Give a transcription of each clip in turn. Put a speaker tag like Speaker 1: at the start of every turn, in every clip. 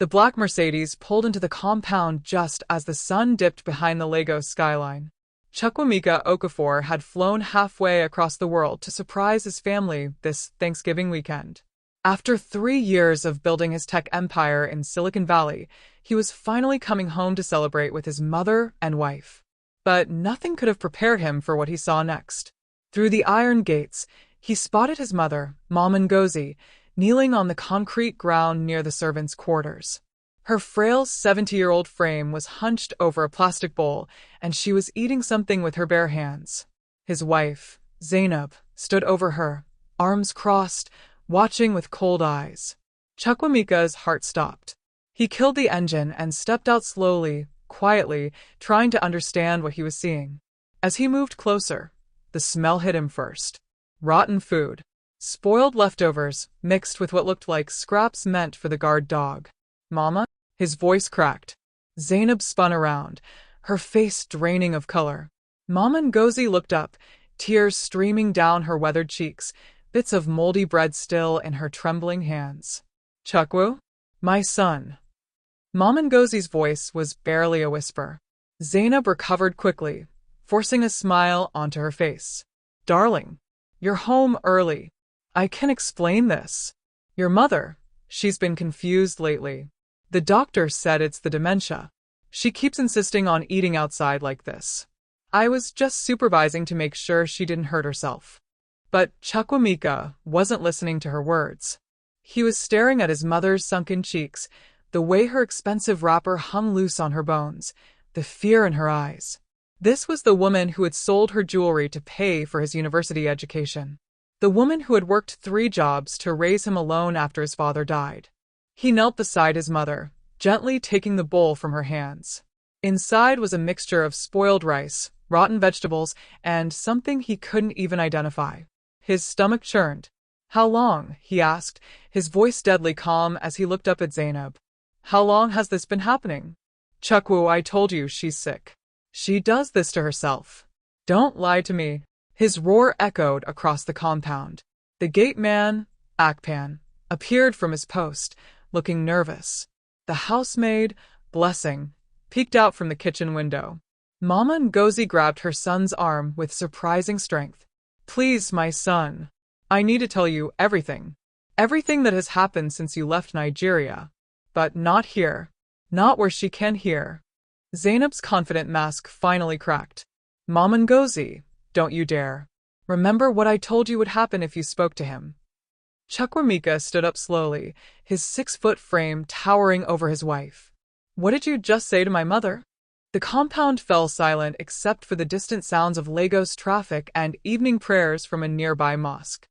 Speaker 1: The black Mercedes pulled into the compound just as the sun dipped behind the Lagos skyline. Chukwuemeka Okafor had flown halfway across the world to surprise his family this Thanksgiving weekend. After 3 years of building his tech empire in Silicon Valley, he was finally coming home to celebrate with his mother and wife. But nothing could have prepared him for what he saw next. Through the iron gates, he spotted his mother, Mama Ngozi, kneeling on the concrete ground near the servants' quarters. Her frail 70-year-old frame was hunched over a plastic bowl, and she was eating something with her bare hands. His wife, Zainab, stood over her, arms crossed, watching with cold eyes. Chukwuemeka's heart stopped. He killed the engine and stepped out slowly, quietly, trying to understand what he was seeing. As he moved closer, the smell hit him first. Rotten food. Spoiled leftovers, mixed with what looked like scraps meant for the guard dog. Mama? His voice cracked. Zainab spun around, her face draining of color. Mama Ngozi looked up, tears streaming down her weathered cheeks, bits of moldy bread still in her trembling hands. Chukwu? My son. Mama Ngozi's voice was barely a whisper. Zainab recovered quickly, forcing a smile onto her face. Darling, you're home early. I can explain this. Your mother, she's been confused lately. The doctor said it's the dementia. She keeps insisting on eating outside like this. I was just supervising to make sure she didn't hurt herself. But Chukwuemeka wasn't listening to her words. He was staring at his mother's sunken cheeks, the way her expensive wrapper hung loose on her bones, the fear in her eyes. This was the woman who had sold her jewelry to pay for his university education. The woman who had worked 3 jobs to raise him alone after his father died. He knelt beside his mother, gently taking the bowl from her hands. Inside was a mixture of spoiled rice, rotten vegetables, and something he couldn't even identify. His stomach churned. How long? He asked, his voice deadly calm as he looked up at Zainab. How long has this been happening? Chukwu, I told you she's sick. She does this to herself. Don't lie to me. His roar echoed across the compound. The gate man, Akpan, appeared from his post, looking nervous. The housemaid, Blessing, peeked out from the kitchen window. Mama Ngozi grabbed her son's arm with surprising strength. Please, my son. I need to tell you everything. Everything that has happened since you left Nigeria. But not here. Not where she can hear. Zainab's confident mask finally cracked. Mama Ngozi, don't you dare. Remember what I told you would happen if you spoke to him. Chukwuemeka stood up slowly, his 6-foot frame towering over his wife. What did you just say to my mother? The compound fell silent except for the distant sounds of Lagos traffic and evening prayers from a nearby mosque.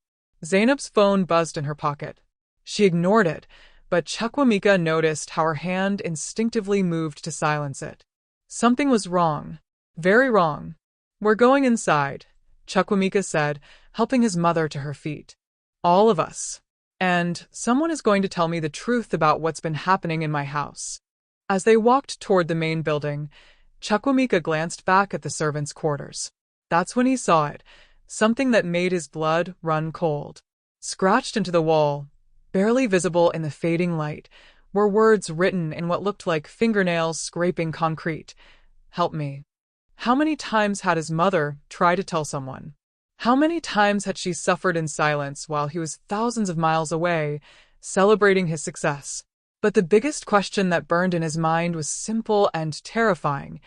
Speaker 1: Zainab's phone buzzed in her pocket. She ignored it, but Chukwuemeka noticed how her hand instinctively moved to silence it. Something was wrong. Very wrong. We're going inside, Chukwuemeka said, helping his mother to her feet. All of us. And someone is going to tell me the truth about what's been happening in my house. As they walked toward the main building, Chukwuemeka glanced back at the servants' quarters. That's when he saw it, something that made his blood run cold. Scratched into the wall, barely visible in the fading light, were words written in what looked like fingernails scraping concrete. Help me. How many times had his mother tried to tell someone? How many times had she suffered in silence while he was thousands of miles away, celebrating his success? But the biggest question that burned in his mind was simple and terrifying.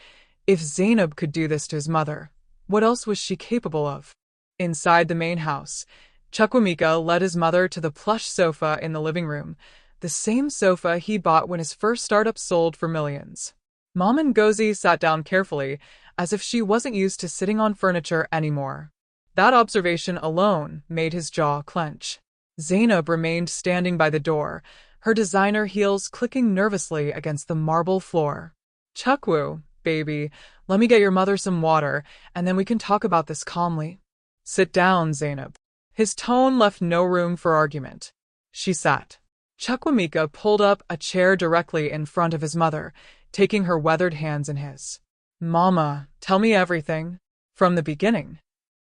Speaker 1: If Zainab could do this to his mother, what else was she capable of? Inside the main house, Chukwuemeka led his mother to the plush sofa in the living room, the same sofa he bought when his first startup sold for millions. Mama Ngozi sat down carefully, as if she wasn't used to sitting on furniture anymore. That observation alone made his jaw clench. Zainab remained standing by the door, her designer heels clicking nervously against the marble floor. Chukwu, baby, let me get your mother some water, and then we can talk about this calmly. Sit down, Zainab. His tone left no room for argument. She sat. Chukwuemeka pulled up a chair directly in front of his mother, taking her weathered hands in his. Mama, tell me everything. From the beginning.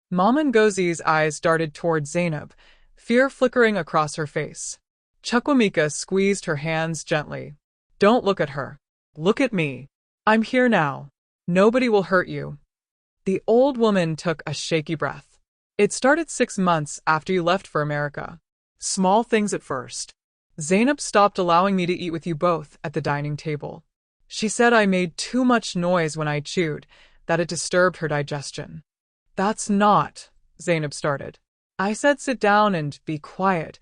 Speaker 1: Mama Ngozi's eyes darted toward Zainab, fear flickering across her face. Chukwuemeka squeezed her hands gently. Don't look at her. Look at me. I'm here now. Nobody will hurt you. The old woman took a shaky breath. It started 6 months after you left for America. Small things at first. Zainab stopped allowing me to eat with you both at the dining table. She said I made too much noise when I chewed, that it disturbed her digestion. That's not, Zainab started. I said sit down and be quiet.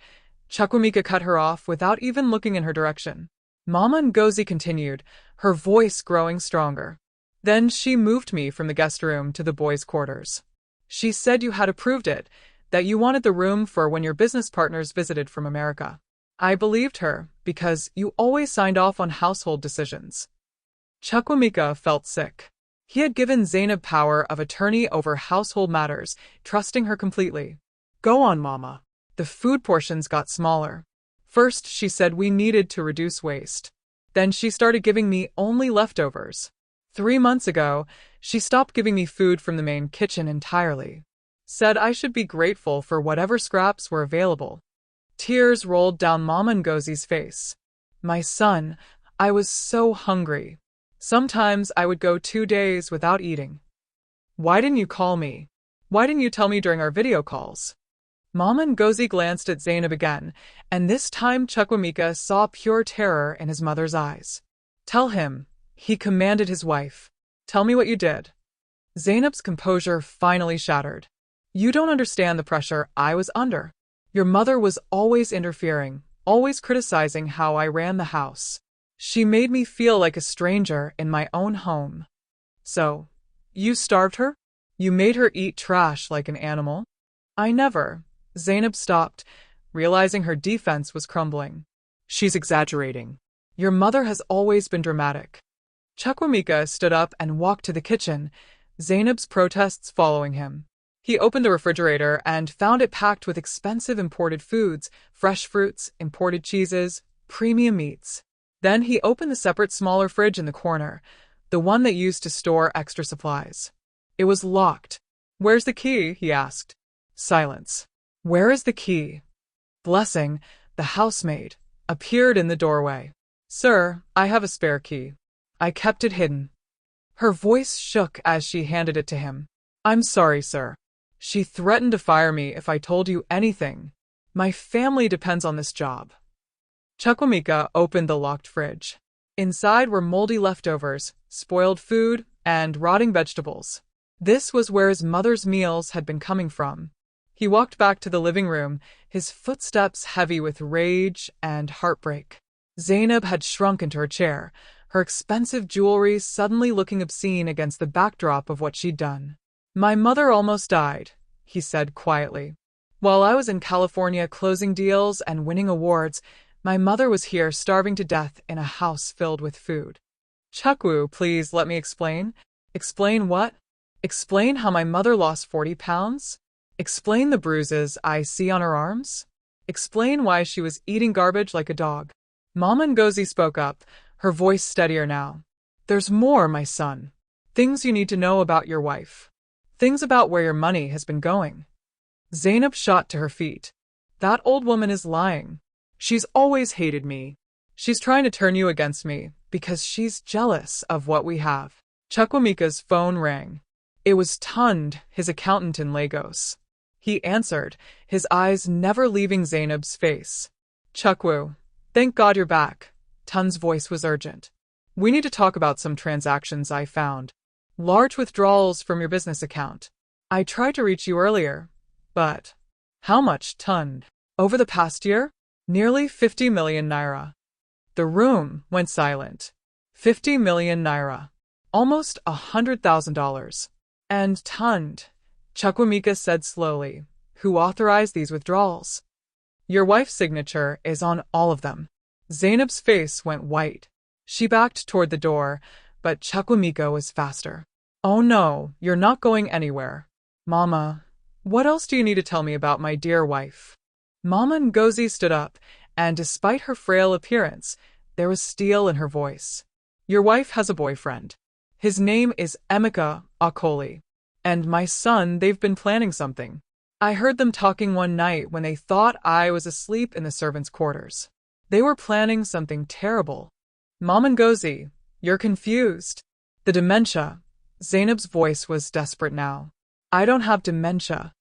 Speaker 1: Chukwuemeka cut her off without even looking in her direction. Mama Ngozi continued, her voice growing stronger. Then she moved me from the guest room to the boys' quarters. She said you had approved it, that you wanted the room for when your business partners visited from America. I believed her, because you always signed off on household decisions. Chukwuemeka felt sick. He had given Zainab power of attorney over household matters, trusting her completely. Go on, Mama. The food portions got smaller. First, she said we needed to reduce waste. Then she started giving me only leftovers. 3 months ago, she stopped giving me food from the main kitchen entirely. Said I should be grateful for whatever scraps were available. Tears rolled down Mama Ngozi's face. My son, I was so hungry. Sometimes I would go 2 days without eating. Why didn't you call me? Why didn't you tell me during our video calls? Mama Ngozi glanced at Zainab again, and this time Chukwuemeka saw pure terror in his mother's eyes. Tell him, he commanded his wife. Tell me what you did. Zainab's composure finally shattered. You don't understand the pressure I was under. Your mother was always interfering, always criticizing how I ran the house. She made me feel like a stranger in my own home. So, you starved her? You made her eat trash like an animal? I never. Zainab stopped, realizing her defense was crumbling. She's exaggerating. Your mother has always been dramatic. Chukwuemeka stood up and walked to the kitchen, Zainab's protests following him. He opened the refrigerator and found it packed with expensive imported foods, fresh fruits, imported cheeses, premium meats. Then he opened the separate smaller fridge in the corner, the one that used to store extra supplies. It was locked. Where's the key? He asked. Silence. Where is the key? Blessing, the housemaid, appeared in the doorway. Sir, I have a spare key. I kept it hidden. Her voice shook as she handed it to him. I'm sorry, sir. She threatened to fire me if I told you anything. My family depends on this job. Chukwuemeka opened the locked fridge. Inside were moldy leftovers, spoiled food, and rotting vegetables. This was where his mother's meals had been coming from. He walked back to the living room, his footsteps heavy with rage and heartbreak. Zainab had shrunk into her chair, her expensive jewelry suddenly looking obscene against the backdrop of what she'd done. My mother almost died, he said quietly. While I was in California closing deals and winning awards, my mother was here starving to death in a house filled with food. Chukwu, please let me explain. Explain what? Explain how my mother lost 40 pounds? Explain the bruises I see on her arms? Explain why she was eating garbage like a dog. Mama Ngozi spoke up, her voice steadier now. There's more, my son. Things you need to know about your wife. Things about where your money has been going. Zainab shot to her feet. That old woman is lying. She's always hated me. She's trying to turn you against me because she's jealous of what we have. Chukwuemeka's phone rang. It was Tund, his accountant in Lagos. He answered, his eyes never leaving Zainab's face. Chukwu, thank God you're back. Tund's voice was urgent. We need to talk about some transactions I found. Large withdrawals from your business account. I tried to reach you earlier, but... How much, Tund? Over the past year? Nearly 50 million naira. The room went silent. 50 million naira. Almost $100,000. And Tund, Chukwuemeka said slowly, who authorized these withdrawals? Your wife's signature is on all of them. Zainab's face went white. She backed toward the door, but Chukwuemeka was faster. Oh no, you're not going anywhere. Mama, what else do you need to tell me about my dear wife? Mama Ngozi stood up, and despite her frail appearance, there was steel in her voice. Your wife has a boyfriend. His name is Emeka Okoli. And my son, they've been planning something. I heard them talking one night when they thought I was asleep in the servants' quarters. They were planning something terrible. Mom Ngozi, you're confused. The dementia. Zainab's voice was desperate now. I don't have dementia.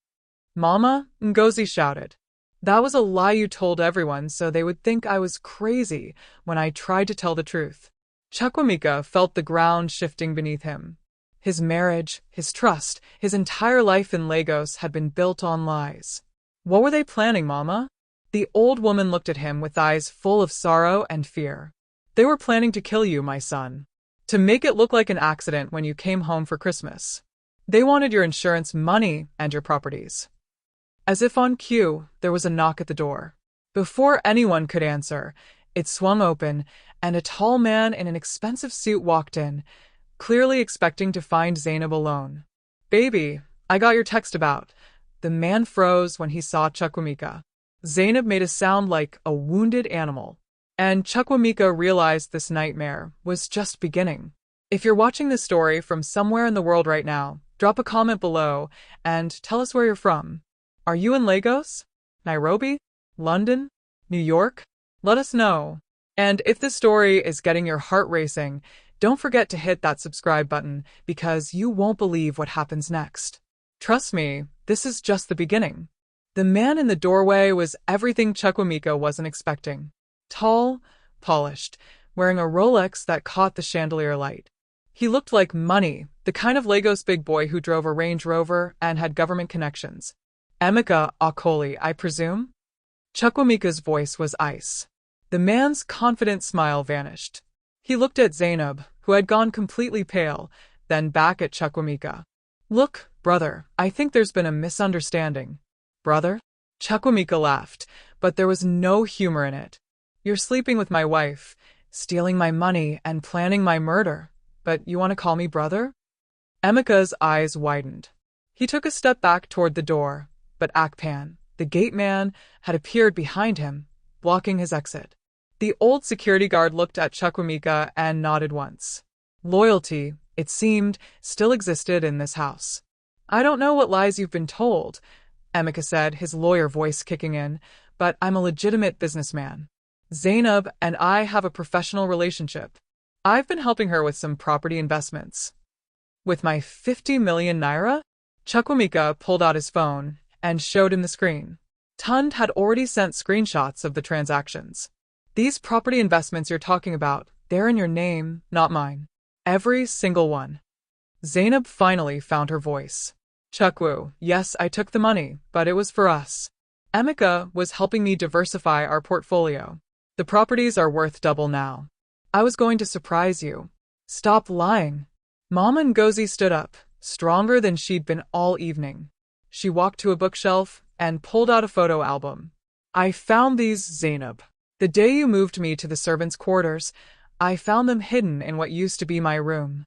Speaker 1: Mama, Ngozi shouted. That was a lie you told everyone so they would think I was crazy when I tried to tell the truth. Chukwuemeka felt the ground shifting beneath him. His marriage, his trust, his entire life in Lagos had been built on lies. What were they planning, Mama? The old woman looked at him with eyes full of sorrow and fear. They were planning to kill you, my son. To make it look like an accident when you came home for Christmas. They wanted your insurance money and your properties. As if on cue, there was a knock at the door. Before anyone could answer, it swung open, and a tall man in an expensive suit walked in, clearly expecting to find Zainab alone. Baby, I got your text about. The man froze when he saw Chukwuemeka. Zainab made a sound like a wounded animal. And Chukwuemeka realized this nightmare was just beginning. If you're watching this story from somewhere in the world right now, drop a comment below and tell us where you're from. Are you in Lagos? Nairobi? London? New York? Let us know. And if this story is getting your heart racing, don't forget to hit that subscribe button because you won't believe what happens next. Trust me, this is just the beginning. The man in the doorway was everything Chukwuemeka wasn't expecting. Tall, polished, wearing a Rolex that caught the chandelier light. He looked like money, the kind of Lagos big boy who drove a Range Rover and had government connections. Chukwuemeka Okafor, I presume? Chukwuemeka's voice was ice. The man's confident smile vanished. He looked at Zainab, who had gone completely pale, then back at Chukwuemeka. Look, brother, I think there's been a misunderstanding. Brother? Chukwuemeka laughed, but there was no humor in it. You're sleeping with my wife, stealing my money, and planning my murder, but you want to call me brother? Emeka's eyes widened. He took a step back toward the door, but Akpan, the gate man, had appeared behind him, blocking his exit. The old security guard looked at Chukwuemeka and nodded once. Loyalty, it seemed, still existed in this house. I don't know what lies you've been told, Emeka said, his lawyer voice kicking in, but I'm a legitimate businessman. Zainab and I have a professional relationship. I've been helping her with some property investments. With my 50 million naira? Chukwuemeka pulled out his phone and showed him the screen. Tund had already sent screenshots of the transactions. These property investments you're talking about, they're in your name, not mine. Every single one. Zainab finally found her voice. Chukwu, yes, I took the money, but it was for us. Emeka was helping me diversify our portfolio. The properties are worth double now. I was going to surprise you. Stop lying. Mama Ngozi stood up, stronger than she'd been all evening. She walked to a bookshelf and pulled out a photo album. I found these, Zainab. The day you moved me to the servants' quarters, I found them hidden in what used to be my room.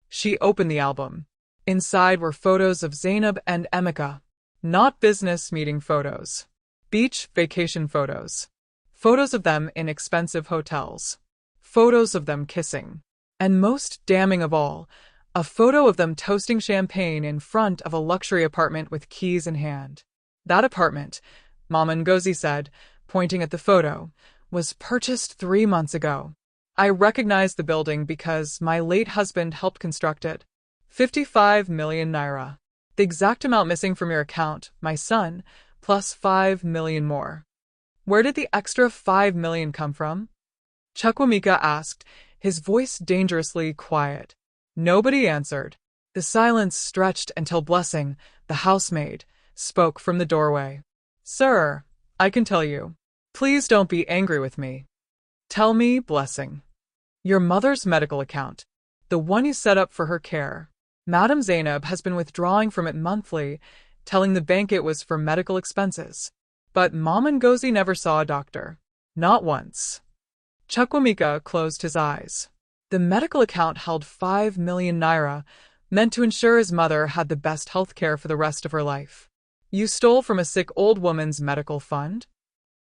Speaker 1: She opened the album. Inside were photos of Zainab and Emeka. Not business meeting photos. Beach vacation photos. Photos of them in expensive hotels. Photos of them kissing. And most damning of all, a photo of them toasting champagne in front of a luxury apartment with keys in hand. That apartment, Mama Ngozi said, pointing at the photo, was purchased 3 months ago. I recognized the building because my late husband helped construct it. 55 million naira. The exact amount missing from your account, my son, plus 5 million more. Where did the extra 5 million come from? Chukwuemeka asked, his voice dangerously quiet. Nobody answered. The silence stretched until Blessing, the housemaid, spoke from the doorway. Sir, I can tell you. Please don't be angry with me. Tell me, Blessing. Your mother's medical account. The one you set up for her care. Madam Zainab has been withdrawing from it monthly, telling the bank it was for medical expenses. But Mama Ngozi never saw a doctor. Not once. Chukwuemeka closed his eyes. The medical account held 5 million naira, meant to ensure his mother had the best health care for the rest of her life. You stole from a sick old woman's medical fund?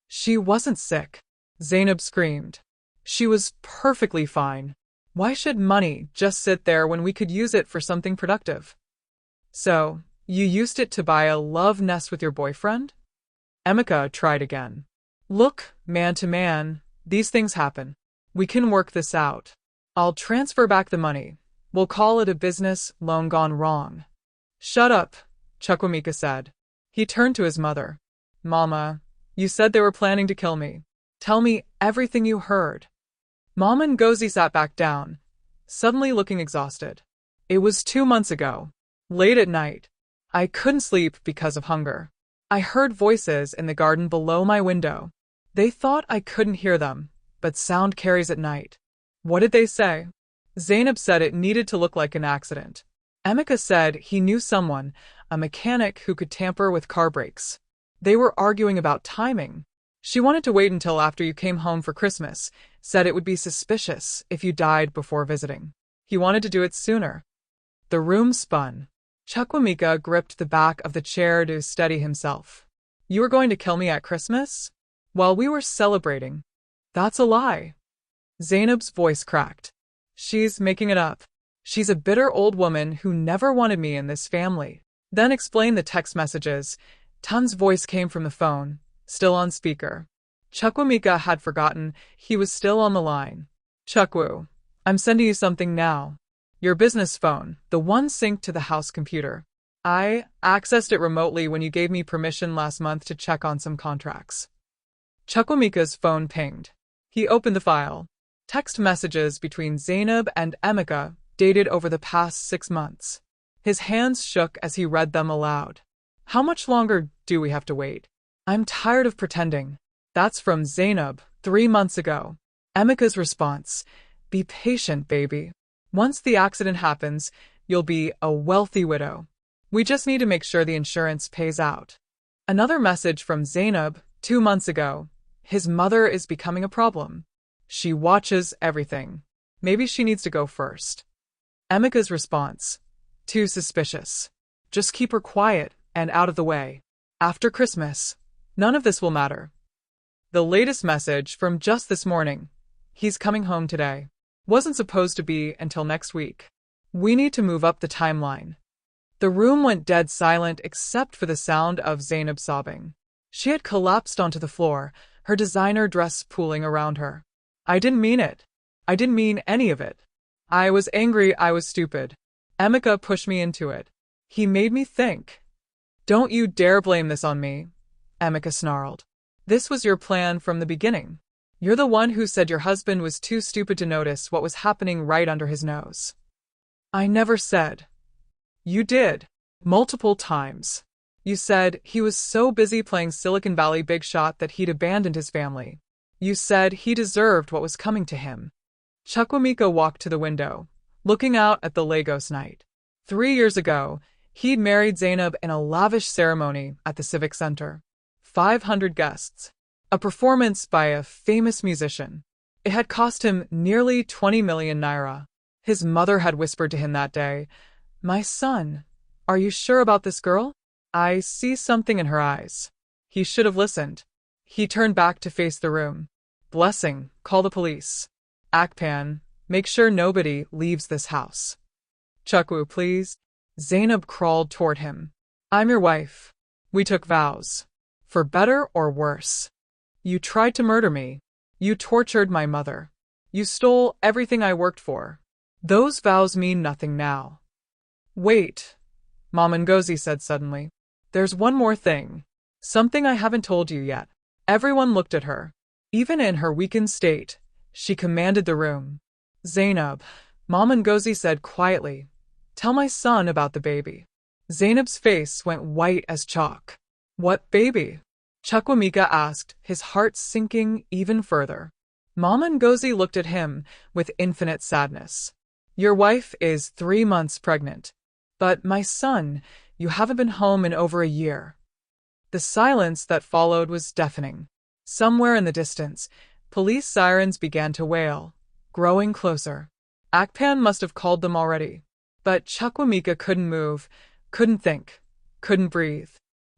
Speaker 1: She wasn't sick. Zainab screamed. She was perfectly fine. Why should money just sit there when we could use it for something productive? So, you used it to buy a love nest with your boyfriend? Emeka tried again. Look, man to man, these things happen. We can work this out. I'll transfer back the money. We'll call it a business loan gone wrong. Shut up, Chukwuemeka said. He turned to his mother. Mama, you said they were planning to kill me. Tell me everything you heard. Mama Ngozi sat back down, suddenly looking exhausted. It was 2 months ago. Late at night. I couldn't sleep because of hunger. I heard voices in the garden below my window. They thought I couldn't hear them, but sound carries at night. What did they say? Zainab said it needed to look like an accident. Emeka said he knew someone, a mechanic who could tamper with car brakes. They were arguing about timing. She wanted to wait until after you came home for Christmas, said it would be suspicious if you died before visiting. He wanted to do it sooner. The room spun. Chukwuemeka gripped the back of the chair to steady himself. You were going to kill me at Christmas? While we were celebrating. That's a lie. Zainab's voice cracked. She's making it up. She's a bitter old woman who never wanted me in this family. Then explain the text messages. Tan's voice came from the phone, still on speaker. Chukwuemeka had forgotten he was still on the line. Chukwu, I'm sending you something now. Your business phone, the one synced to the house computer. I accessed it remotely when you gave me permission last month to check on some contracts. Chukwuemeka's phone pinged. He opened the file. Text messages between Zainab and Emeka, dated over the past 6 months. His hands shook as he read them aloud. How much longer do we have to wait? I'm tired of pretending. That's from Zainab, 3 months ago. Emeka's response. Be patient, baby. Once the accident happens, you'll be a wealthy widow. We just need to make sure the insurance pays out. Another message from Zainab, 2 months ago. His mother is becoming a problem. She watches everything. Maybe she needs to go first. Emeka's response. Too suspicious. Just keep her quiet and out of the way. After Christmas, none of this will matter. The latest message from just this morning. He's coming home today. Wasn't supposed to be until next week. We need to move up the timeline. The room went dead silent except for the sound of Zainab sobbing. She had collapsed onto the floor, her designer dress pooling around her. I didn't mean it. I didn't mean any of it. I was angry, I was stupid. Emeka pushed me into it. He made me think. Don't you dare blame this on me, Emeka snarled. This was your plan from the beginning. You're the one who said your husband was too stupid to notice what was happening right under his nose. I never said. You did. Multiple times. You said he was so busy playing Silicon Valley big shot that he'd abandoned his family. You said he deserved what was coming to him. Chukwuemeka walked to the window, looking out at the Lagos night. 3 years ago, he'd married Zainab in a lavish ceremony at the Civic Center. 500 guests. A performance by a famous musician. It had cost him nearly 20 million naira. His mother had whispered to him that day, My son, are you sure about this girl? I see something in her eyes. He should have listened. He turned back to face the room. Blessing, call the police. Akpan, make sure nobody leaves this house. Chukwu, please. Zainab crawled toward him. I'm your wife. We took vows. For better or worse. You tried to murder me. You tortured my mother. You stole everything I worked for. Those vows mean nothing now. Wait, Mama Ngozi said suddenly. There's one more thing. Something I haven't told you yet. Everyone looked at her. Even in her weakened state, she commanded the room. Zainab, Mama Ngozi said quietly, tell my son about the baby. Zainab's face went white as chalk. What baby? Chukwuemeka asked, his heart sinking even further. Mama Ngozi looked at him with infinite sadness. Your wife is 3 months pregnant. But my son, you haven't been home in over a year. The silence that followed was deafening. Somewhere in the distance, police sirens began to wail, growing closer. Akpan must have called them already. But Chukwuemeka couldn't move, couldn't think, couldn't breathe.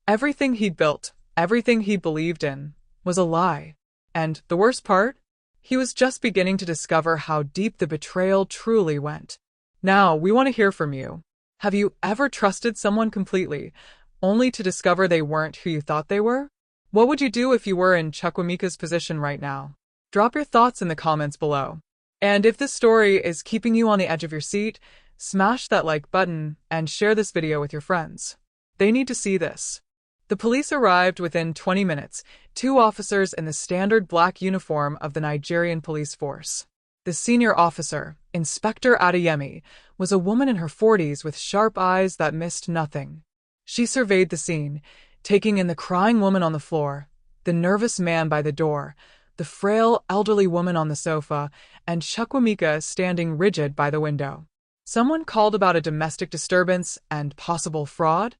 Speaker 1: Everything he'd built, everything he believed in, was a lie. And the worst part? He was just beginning to discover how deep the betrayal truly went. Now, we want to hear from you. Have you ever trusted someone completely, only to discover they weren't who you thought they were? What would you do if you were in Chukwuemeka's position right now? Drop your thoughts in the comments below. And if this story is keeping you on the edge of your seat, smash that like button and share this video with your friends. They need to see this. The police arrived within 20 minutes, 2 officers in the standard black uniform of the Nigerian police force. The senior officer, Inspector Adeyemi, was a woman in her 40s with sharp eyes that missed nothing. She surveyed the scene, taking in the crying woman on the floor, the nervous man by the door, the frail elderly woman on the sofa, and Chukwuemeka standing rigid by the window. Someone called about a domestic disturbance and possible fraud?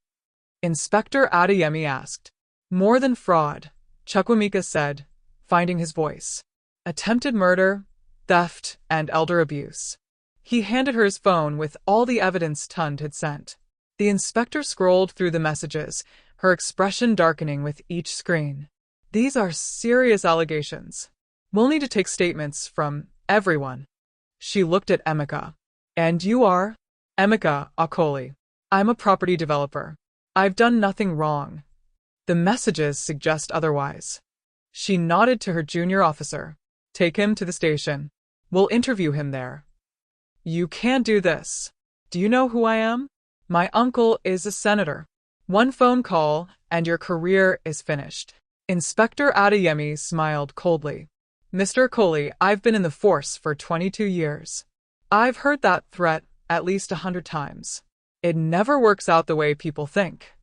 Speaker 1: Inspector Adeyemi asked. More than fraud, Chukwuemeka said, finding his voice. Attempted murder, theft, and elder abuse. He handed her his phone with all the evidence Tund had sent. The inspector scrolled through the messages, her expression darkening with each screen. These are serious allegations. We'll need to take statements from everyone. She looked at Emeka. And you are? Emeka Okafor. I'm a property developer. I've done nothing wrong. The messages suggest otherwise. She nodded to her junior officer. Take him to the station. We'll interview him there. You can't do this. Do you know who I am? My uncle is a senator. One phone call and your career is finished. Inspector Adeyemi smiled coldly. Mr. Okafor, I've been in the force for 22 years. I've heard that threat at least 100 times. It never works out the way people think.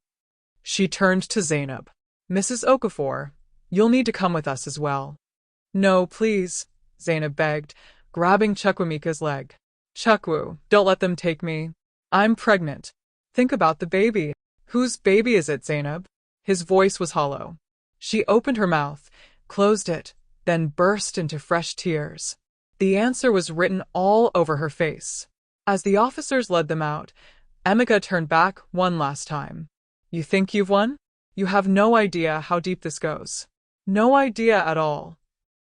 Speaker 1: She turned to Zainab. Mrs. Okafor, you'll need to come with us as well. No, please, Zainab begged, grabbing Chukwuemeka's leg. Chukwu, don't let them take me. I'm pregnant. Think about the baby. Whose baby is it, Zainab? His voice was hollow. She opened her mouth, closed it, then burst into fresh tears. The answer was written all over her face. As the officers led them out, Emeka turned back one last time. You think you've won? You have no idea how deep this goes. No idea at all.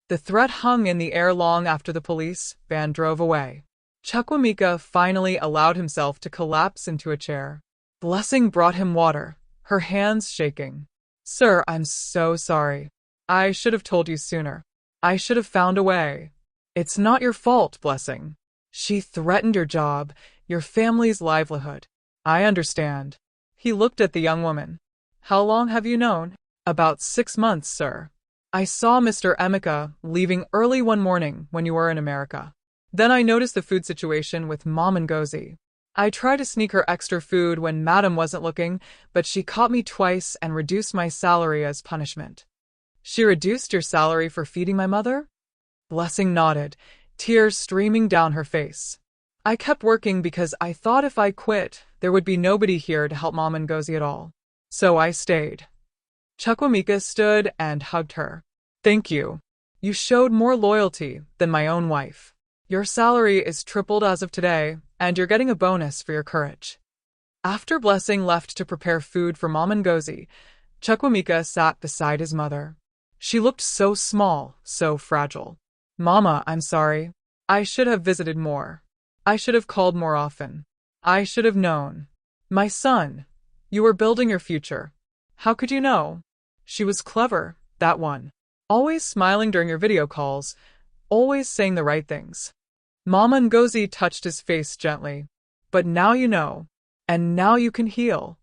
Speaker 1: The threat hung in the air long after the police van drove away. Chukwuemeka finally allowed himself to collapse into a chair. Blessing brought him water, her hands shaking. Sir, I'm so sorry. I should have told you sooner. I should have found a way. It's not your fault, Blessing. She threatened your job, your family's livelihood. I understand. He looked at the young woman. How long have you known? About 6 months, sir. I saw Mr. Emeka leaving early one morning when you were in America. Then I noticed the food situation with Mom Ngozi. I tried to sneak her extra food when Madam wasn't looking, but she caught me twice and reduced my salary as punishment. She reduced your salary for feeding my mother? Blessing nodded, tears streaming down her face. I kept working because I thought if I quit, there would be nobody here to help Mom Ngozi at all. So I stayed. Chukwuemeka stood and hugged her. Thank you. You showed more loyalty than my own wife. Your salary is tripled as of today, and you're getting a bonus for your courage. After Blessing left to prepare food for Mom Ngozi, Chukwuemeka sat beside his mother. She looked so small, so fragile. Mama, I'm sorry. I should have visited more. I should have called more often. I should have known. My son, you were building your future. How could you know? She was clever, that one. Always smiling during your video calls, always saying the right things. Mama Ngozi touched his face gently. But now you know. And now you can heal.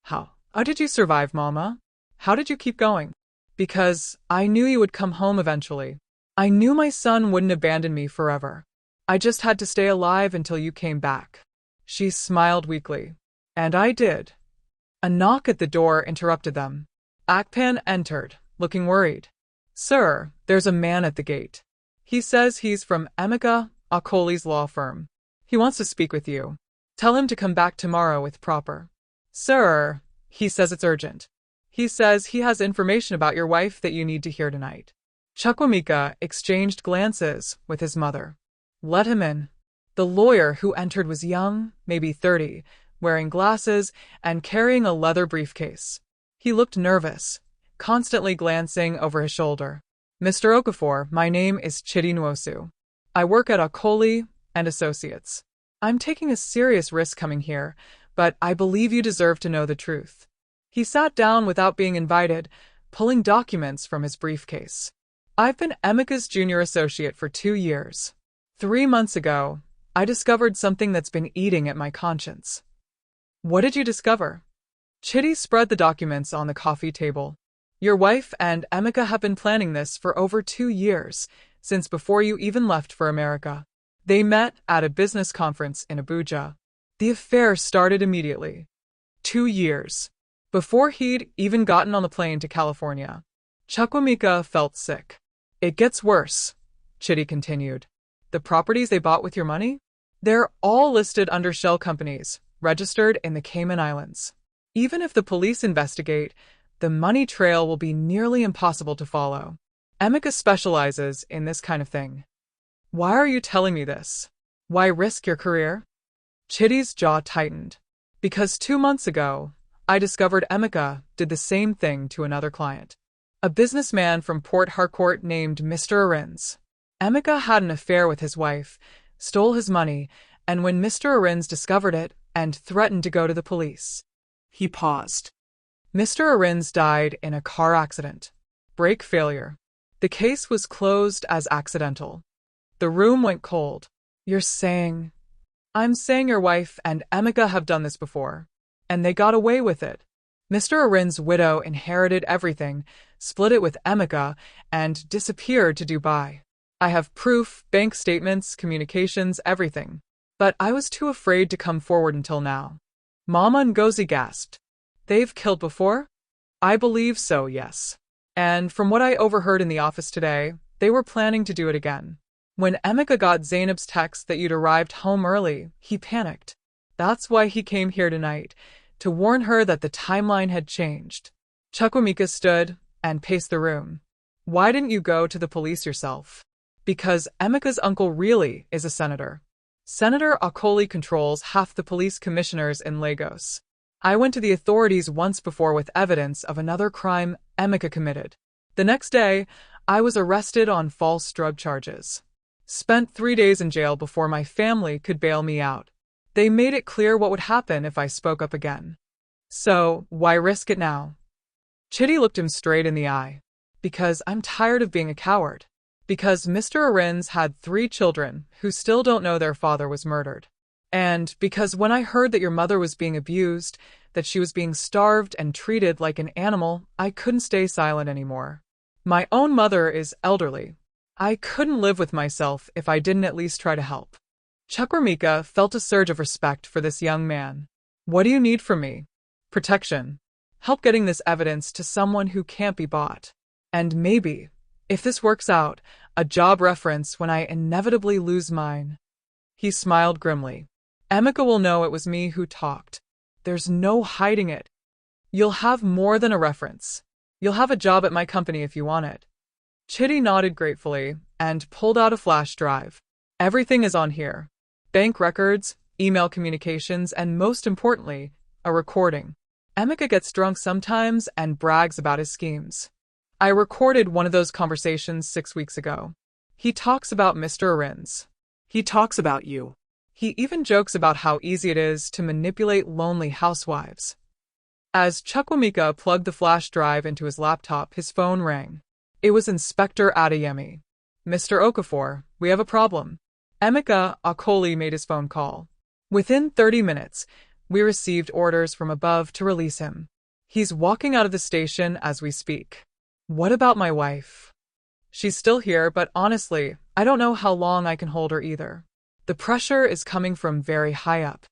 Speaker 1: How did you survive, Mama? How did you keep going? Because I knew you would come home eventually. I knew my son wouldn't abandon me forever. I just had to stay alive until you came back. She smiled weakly. And I did. A knock at the door interrupted them. Akpan entered, looking worried. Sir, there's a man at the gate. He says he's from Emeka Okafor's law firm. He wants to speak with you. Tell him to come back tomorrow with proper. Sir, he says it's urgent. He says he has information about your wife that you need to hear tonight. Chukwuemeka exchanged glances with his mother. Let him in. The lawyer who entered was young, maybe 30, wearing glasses and carrying a leather briefcase. He looked nervous, constantly glancing over his shoulder. Mr. Okafor, my name is Chidi Nwosu. I work at Okoli and Associates. I'm taking a serious risk coming here, but I believe you deserve to know the truth. He sat down without being invited, pulling documents from his briefcase. I've been Emeka's junior associate for 2 years. 3 months ago, I discovered something that's been eating at my conscience. What did you discover? Chitty spread the documents on the coffee table. Your wife and Emeka have been planning this for over 2 years, since before you even left for America. They met at a business conference in Abuja. The affair started immediately. 2 years. Before he'd even gotten on the plane to California. Chukwuemeka felt sick. It gets worse, Chitty continued. The properties they bought with your money? They're all listed under shell companies, registered in the Cayman Islands. Even if the police investigate, the money trail will be nearly impossible to follow. Emeka specializes in this kind of thing. Why are you telling me this? Why risk your career? Chitty's jaw tightened. Because 2 months ago, I discovered Emeka did the same thing to another client. A businessman from Port Harcourt named Mr. Arins. Emeka had an affair with his wife, stole his money, and when Mr. Arins discovered it and threatened to go to the police.
Speaker 2: He paused.
Speaker 1: Mr. Arins died in a car accident. Brake failure. The case was closed as accidental. The room went cold. You're saying... I'm saying your wife and Emeka have done this before. And they got away with it. Mr. Arins' widow inherited everything, split it with Emeka, and disappeared to Dubai. I have proof, bank statements, communications, everything. But I was too afraid to come forward until now. Mama Ngozi gasped. They've killed before? I believe so, yes. And from what I overheard in the office today, they were planning to do it again. When Emeka got Zainab's text that you'd arrived home early, he panicked. That's why he came here tonight, to warn her that the timeline had changed. Chukwuemeka stood and paced the room. Why didn't you go to the police yourself? Because Emeka's uncle really is a senator. Senator Okoli controls half the police commissioners in Lagos. I went to the authorities once before with evidence of another crime Emeka committed. The next day, I was arrested on false drug charges. Spent 3 days in jail before my family could bail me out. They made it clear what would happen if I spoke up again. So, why risk it now? Chitty looked him straight in the eye. Because I'm tired of being a coward. Because Mr. Arins had 3 children who still don't know their father was murdered. And because when I heard that your mother was being abused, that she was being starved and treated like an animal, I couldn't stay silent anymore. My own mother is elderly. I couldn't live with myself if I didn't at least try to help. Chukwuemeka felt a surge of respect for this young man. What do you need from me? Protection. Help getting this evidence to someone who can't be bought. And maybe, if this works out, a job reference when I inevitably lose mine. He smiled grimly. Emeka will know it was me who talked. There's no hiding it. You'll have more than a reference. You'll have a job at my company if you want it. Chitty nodded gratefully and pulled out a flash drive. Everything is on here. Bank records, email communications, and most importantly, a recording. Emeka gets drunk sometimes and brags about his schemes. I recorded one of those conversations 6 weeks ago. He talks about Mr. Arins.
Speaker 2: He talks about you.
Speaker 1: He even jokes about how easy it is to manipulate lonely housewives. As Chukwuemeka plugged the flash drive into his laptop, his phone rang. It was Inspector Adeyemi. Mr. Okafor, we have a problem. Emeka Okoli made his phone call. Within 30 minutes, we received orders from above to release him. He's walking out of the station as we speak. What about my wife? She's still here, but honestly, I don't know how long I can hold her either. The pressure is coming from very high up.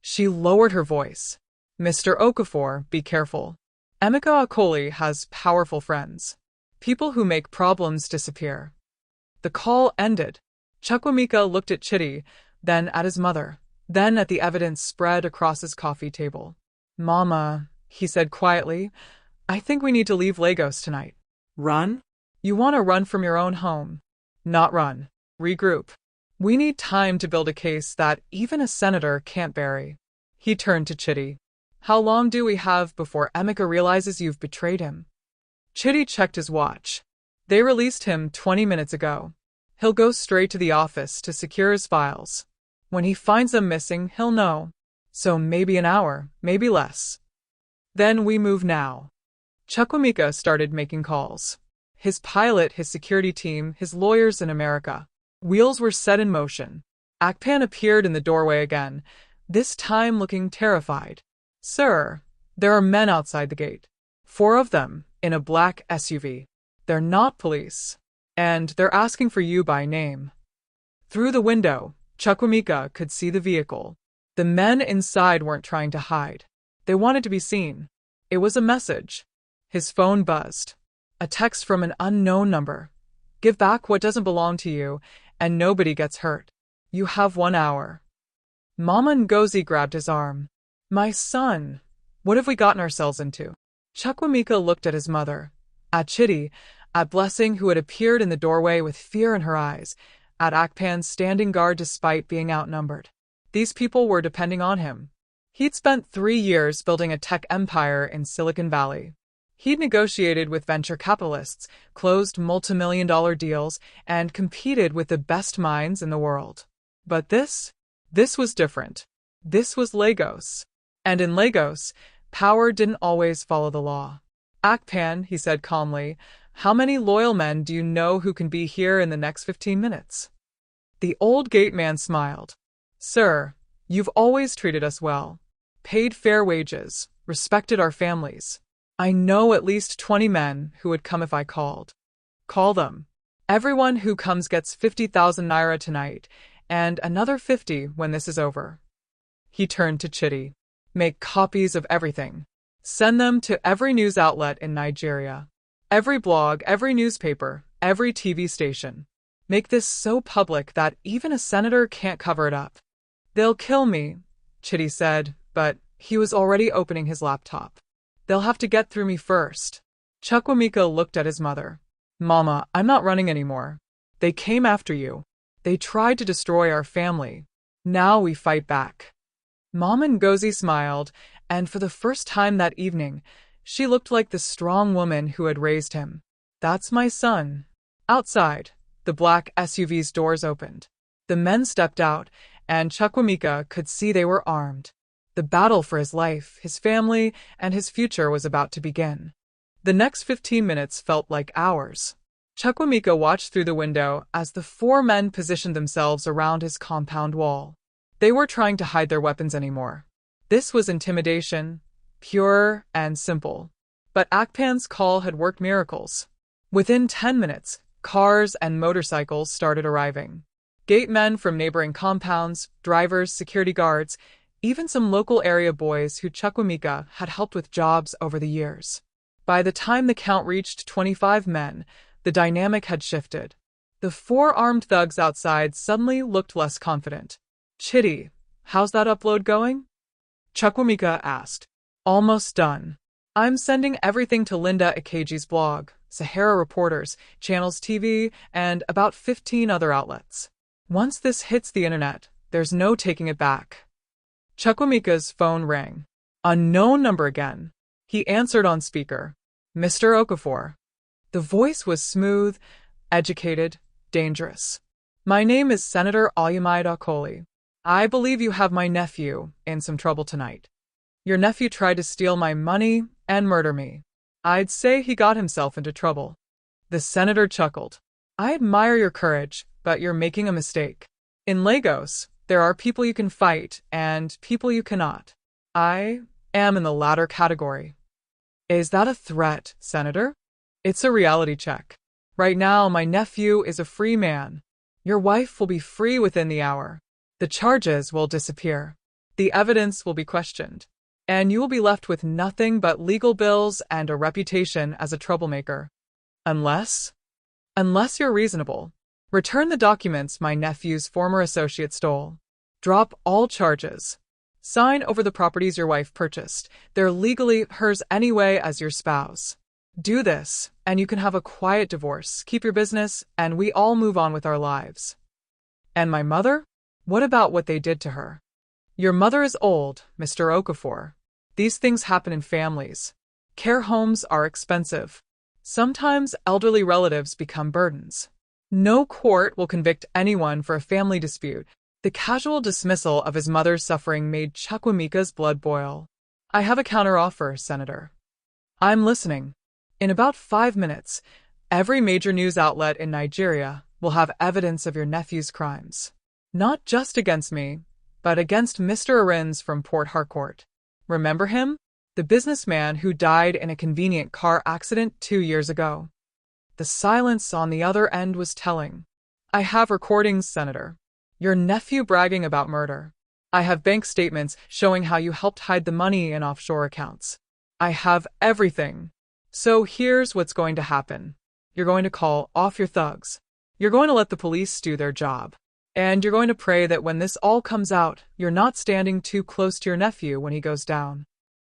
Speaker 1: She lowered her voice. Mr. Okafor, be careful. Emeka Okoli has powerful friends. People who make problems disappear. The call ended. Chukwuemeka looked at Chitty, then at his mother, then at the evidence spread across his coffee table. Mama, he said quietly, I think we need to leave Lagos tonight.
Speaker 2: Run?
Speaker 1: You want to run from your own home. Not run. Regroup. We need time to build a case that even a senator can't bury. He turned to Chitty. How long do we have before Emeka realizes you've betrayed him? Chitty checked his watch. They released him 20 minutes ago. He'll go straight to the office to secure his files. When he finds them missing, he'll know. So maybe an hour, maybe less. Then we move now. Chukwuemeka started making calls. His pilot, his security team, his lawyers in America. Wheels were set in motion. Akpan appeared in the doorway again, this time looking terrified. "Sir, there are men outside the gate. 4 of them, in a black SUV. They're not police. And they're asking for you by name." Through the window, Chukwuemeka could see the vehicle. The men inside weren't trying to hide. They wanted to be seen. It was a message. His phone buzzed. A text from an unknown number. "Give back what doesn't belong to you, and nobody gets hurt. You have 1 hour." Mama Ngozi grabbed his arm. "My son, what have we gotten ourselves into?" Chukwuemeka looked at his mother, at Chidi, at Blessing who had appeared in the doorway with fear in her eyes, at Akpan standing guard despite being outnumbered. These people were depending on him. He'd spent 3 years building a tech empire in Silicon Valley. He'd negotiated with venture capitalists, closed multi-million-dollar deals, and competed with the best minds in the world. But this was different. This was Lagos. And in Lagos, power didn't always follow the law. "Akpan," he said calmly, "how many loyal men do you know who can be here in the next 15 minutes? The old gate man smiled. "Sir, you've always treated us well. Paid fair wages, respected our families. I know at least 20 men who would come if I called." "Call them. Everyone who comes gets 50,000 naira tonight, and another 50 when this is over." He turned to Chidi. "Make copies of everything. Send them to every news outlet in Nigeria. Every blog, every newspaper, every TV station. Make this so public that even a senator can't cover it up." "They'll kill me," Chidi said, but he was already opening his laptop. "They'll have to get through me first." Chukwuemeka looked at his mother. "Mama, I'm not running anymore. They came after you. They tried to destroy our family. Now we fight back." Mama Ngozi smiled, and for the first time that evening, she looked like the strong woman who had raised him. "That's my son." Outside, the black SUV's doors opened. The men stepped out, and Chukwuemeka could see they were armed. The battle for his life, his family, and his future was about to begin. The next 15 minutes felt like hours. Chukwuemeka watched through the window as the 4 men positioned themselves around his compound wall. They weren't trying to hide their weapons anymore. This was intimidation, pure and simple. But Akpan's call had worked miracles. Within 10 minutes, cars and motorcycles started arriving. Gate men from neighboring compounds, drivers, security guards, even some local area boys who Chukwuemeka had helped with jobs over the years. By the time the count reached 25 men, the dynamic had shifted. The 4 armed thugs outside suddenly looked less confident. "Chidi, how's that upload going?" Chukwuemeka asked. "Almost done. I'm sending everything to Linda Ikeji's blog, Sahara Reporters, Channels TV, and about 15 other outlets. Once this hits the internet, there's no taking it back." Chukwuemeka's phone rang. Unknown number again. He answered on speaker. "Mr. Okafor." The voice was smooth, educated, dangerous. "My name is Senator Oluyemide Okoli. I believe you have my nephew in some trouble tonight. Your nephew tried to steal my money and murder me. I'd say he got himself into trouble." The senator chuckled. "I admire your courage, but you're making a mistake. In Lagos, there are people you can fight and people you cannot. I am in the latter category." "Is that a threat, Senator?" "It's a reality check. Right now, my nephew is a free man. Your wife will be free within the hour. The charges will disappear. The evidence will be questioned. And you will be left with nothing but legal bills and a reputation as a troublemaker. Unless you're reasonable. Return the documents my nephew's former associate stole. Drop all charges. Sign over the properties your wife purchased. They're legally hers anyway as your spouse. Do this, and you can have a quiet divorce, keep your business, and we all move on with our lives." "And my mother? What about what they did to her?" "Your mother is old, Mr. Okafor. These things happen in families. Care homes are expensive. Sometimes elderly relatives become burdens. No court will convict anyone for a family dispute." The casual dismissal of his mother's suffering made Chukwuemeka's blood boil. "I have a counteroffer, Senator." "I'm listening." In about 5 minutes, Every major news outlet in Nigeria will have evidence of your nephew's crimes. Not just against me, but against Mr. Arins from Port Harcourt. Remember him? The businessman who died in a convenient car accident 2 years ago. The silence on the other end was telling. I have recordings, Senator. Your nephew bragging about murder. I have bank statements showing how you helped hide the money in offshore accounts. I have everything. So here's what's going to happen. You're going to call off your thugs. You're going to let the police do their job. And you're going to pray that when this all comes out, you're not standing too close to your nephew when he goes down.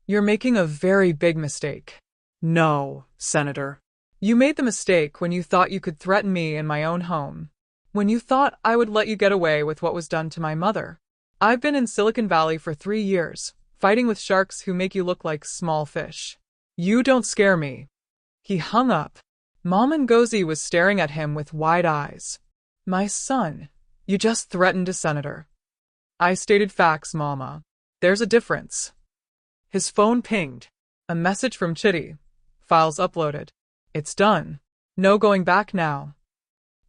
Speaker 1: You're making a very big mistake.
Speaker 2: No, Senator.
Speaker 1: You made the mistake when you thought you could threaten me in my own home. When you thought I would let you get away with what was done to my mother. I've been in Silicon Valley for 3 years, fighting with sharks who make you look like small fish. You don't scare me. He hung up. Mama Ngozi was staring at him with wide eyes. My son, you just threatened a senator. I stated facts, Mama. There's a difference. His phone pinged. A message from Chitty. Files uploaded. It's done. No going back now.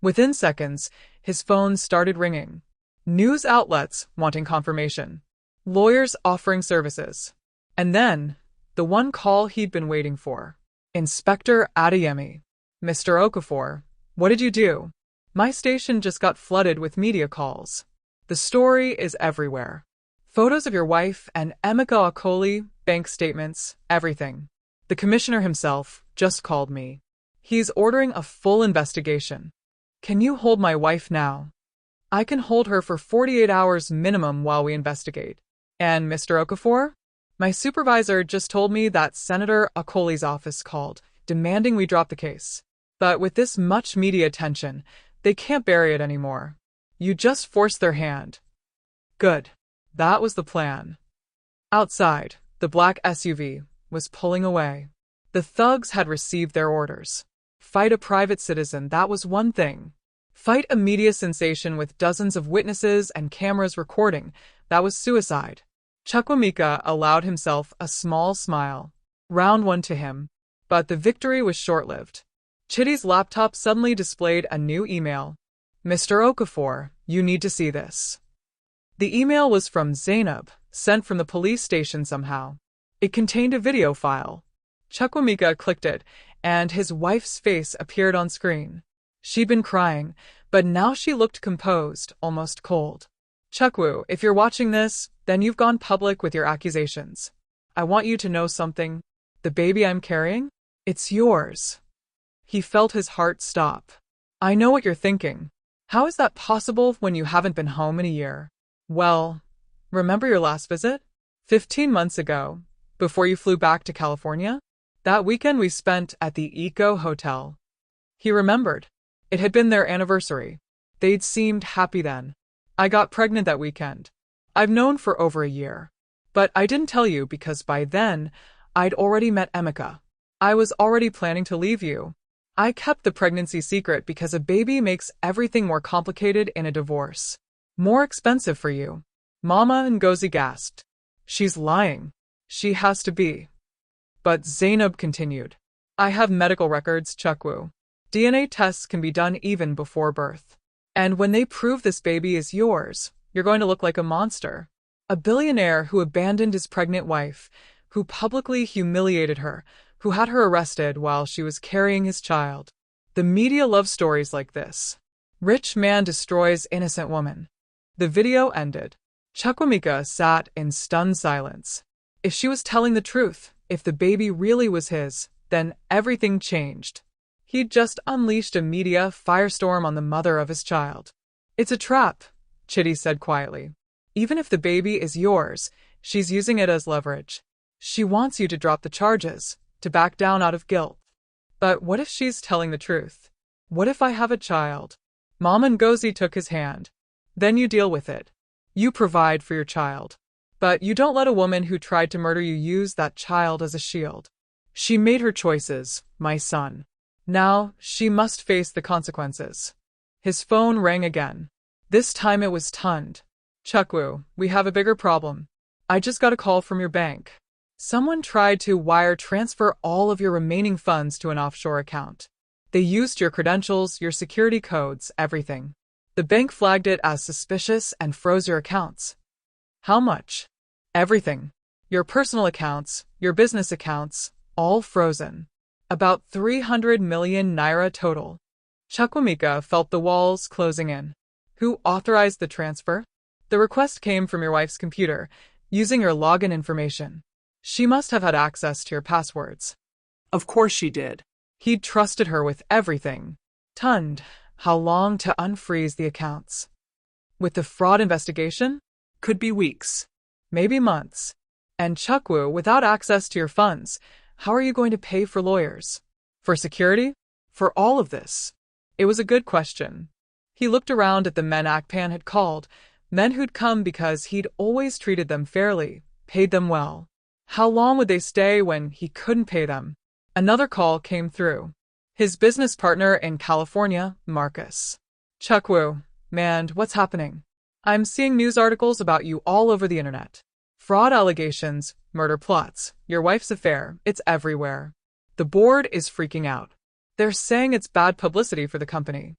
Speaker 1: Within seconds, his phone started ringing. News outlets wanting confirmation. Lawyers offering services. And then, the one call he'd been waiting for. Inspector Adeyemi. Mr. Okafor, what did you do? My station just got flooded with media calls. The story is everywhere. Photos of your wife and Emeka Okoli, bank statements, everything. The commissioner himself just called me. He's ordering a full investigation. Can you hold my wife now? I can hold her for 48 hours minimum while we investigate. And Mr. Okafor? My supervisor just told me that Senator Okoli's office called, demanding we drop the case. But with this much media attention, they can't bury it anymore. You just forced their hand. Good. That was the plan. Outside, the black SUV was pulling away. The thugs had received their orders. Fight a private citizen, that was one thing. Fight a media sensation with dozens of witnesses and cameras recording, that was suicide. Chukwuemeka allowed himself a small smile. Round one to him. But the victory was short-lived. Chitty's laptop suddenly displayed a new email. Mr. Okafor, you need to see this. The email was from Zainab, sent from the police station somehow. It contained a video file. Chukwuemeka clicked it, and his wife's face appeared on screen. She'd been crying, but now she looked composed, almost cold. Chukwu, if you're watching this, then you've gone public with your accusations. I want you to know something. The baby I'm carrying? It's yours. He felt his heart stop. I know what you're thinking. How is that possible when you haven't been home in a year? Well, remember your last visit? 15 months ago, before you flew back to California? That weekend we spent at the Eco Hotel. He remembered. It had been their anniversary. They'd seemed happy then. I got pregnant that weekend. I've known for over a year. But I didn't tell you because by then, I'd already met Emeka. I was already planning to leave you. I kept the pregnancy secret because a baby makes everything more complicated in a divorce. More expensive for you. Mama Ngozi gasped. She's lying. She has to be. But Zainab continued. I have medical records, Chukwu. DNA tests can be done even before birth. And when they prove this baby is yours, you're going to look like a monster. A billionaire who abandoned his pregnant wife, who publicly humiliated her, who had her arrested while she was carrying his child. The media loves stories like this. Rich man destroys innocent woman. The video ended. Chukwuemeka sat in stunned silence. If she was telling the truth, if the baby really was his, then everything changed. He'd just unleashed a media firestorm on the mother of his child. It's a trap, Chitty said quietly. Even if the baby is yours, she's using it as leverage. She wants you to drop the charges, to back down out of guilt. But what if she's telling the truth? What if I have a child? Mama Ngozi took his hand. Then you deal with it. You provide for your child. But you don't let a woman who tried to murder you use that child as a shield. She made her choices, my son. Now, she must face the consequences. His phone rang again. This time it was Tund. Chukwu, we have a bigger problem. I just got a call from your bank. Someone tried to wire transfer all of your remaining funds to an offshore account. They used your credentials, your security codes, everything. The bank flagged it as suspicious and froze your accounts. How much? Everything. Your personal accounts, your business accounts, all frozen. About 300 million naira total. Chukwuemeka felt the walls closing in. Who authorized the transfer? The request came from your wife's computer, using your login information. She must have had access to your passwords.
Speaker 2: Of course she did.
Speaker 1: He'd trusted her with everything. Tunned. How long to unfreeze the accounts? With the fraud investigation?
Speaker 2: Could be weeks.
Speaker 1: Maybe months. And Chukwu, without access to your funds, how are you going to pay for lawyers? For security? For all of this? It was a good question. He looked around at the men Akpan had called, men who'd come because he'd always treated them fairly, paid them well. How long would they stay when he couldn't pay them? Another call came through. His business partner in California, Marcus. Chukwu, man, what's happening? I'm seeing news articles about you all over the internet. Fraud allegations, murder plots, your wife's affair, it's everywhere. The board is freaking out. They're saying it's bad publicity for the company.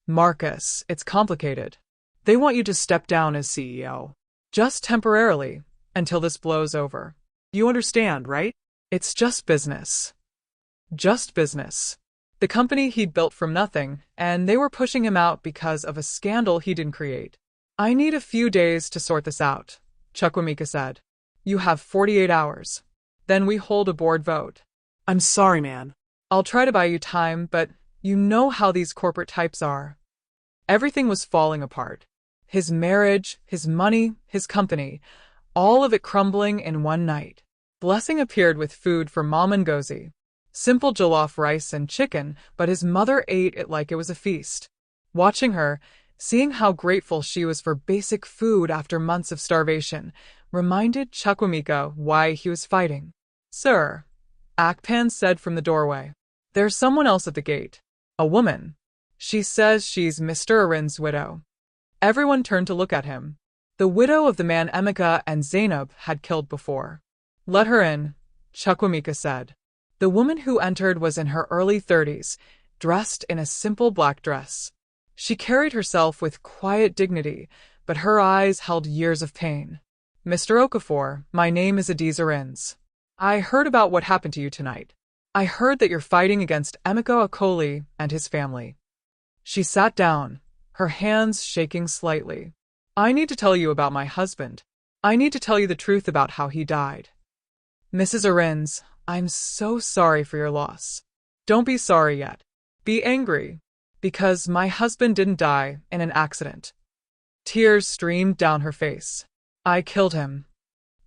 Speaker 1: Marcus, it's complicated.
Speaker 2: They want you to step down as CEO.
Speaker 1: Just temporarily, until this blows over.
Speaker 2: You understand, right?
Speaker 1: It's just business. Just business. The company he'd built from nothing, and they were pushing him out because of a scandal he didn't create. I need a few days to sort this out, Chukwuemeka said. You have 48 hours. Then we hold a board vote.
Speaker 2: I'm sorry, man.
Speaker 1: I'll try to buy you time, but you know how these corporate types are. Everything was falling apart. His marriage, his money, his company, all of it crumbling in one night. Blessing appeared with food for Mom and Ngozi. Simple jollof rice and chicken, but his mother ate it like it was a feast. Watching her, seeing how grateful she was for basic food after months of starvation, reminded Chukwuemeka why he was fighting. Sir, Akpan said from the doorway. There's someone else at the gate. A woman. She says she's Mr. Arin's widow. Everyone turned to look at him. The widow of the man Emeka and Zainab had killed before. Let her in, Chukwuemeka said. The woman who entered was in her early 30s, dressed in a simple black dress. She carried herself with quiet dignity, but her eyes held years of pain. Mr. Okafor, my name is Adiz Arins. I heard about what happened to you tonight. I heard that you're fighting against Emeka Okoli and his family. She sat down, her hands shaking slightly. I need to tell you about my husband. I need to tell you the truth about how he died. Mrs. Arins, I'm so sorry for your loss. Don't be sorry yet. Be angry. Because my husband didn't die in an accident. Tears streamed down her face. I killed him.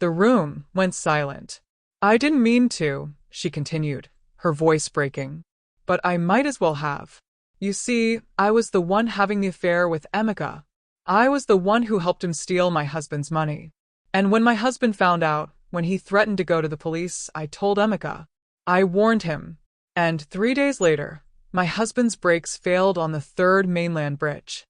Speaker 1: The room went silent. I didn't mean to, she continued, her voice breaking. But I might as well have. You see, I was the one having the affair with Emeka. I was the one who helped him steal my husband's money. And when my husband found out, when he threatened to go to the police, I told Emeka. I warned him. And 3 days later, my husband's brakes failed on the third mainland bridge.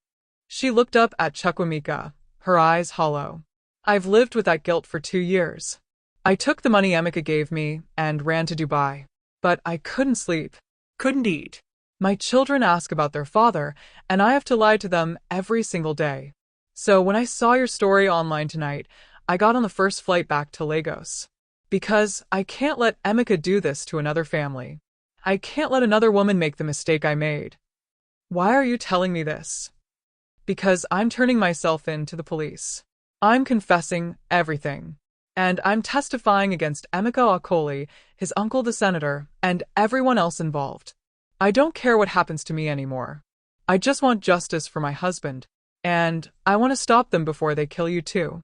Speaker 1: She looked up at Chukwuemeka, her eyes hollow. I've lived with that guilt for 2 years. I took the money Emeka gave me and ran to Dubai. But I couldn't sleep.
Speaker 2: Couldn't eat.
Speaker 1: My children ask about their father, and I have to lie to them every single day. So when I saw your story online tonight, I got on the first flight back to Lagos. Because I can't let Emeka do this to another family. I can't let another woman make the mistake I made. Why are you telling me this? Because I'm turning myself in to the police. I'm confessing everything. And I'm testifying against Emeka Okoli, his uncle the senator, and everyone else involved. I don't care what happens to me anymore. I just want justice for my husband. And I want to stop them before they kill you too.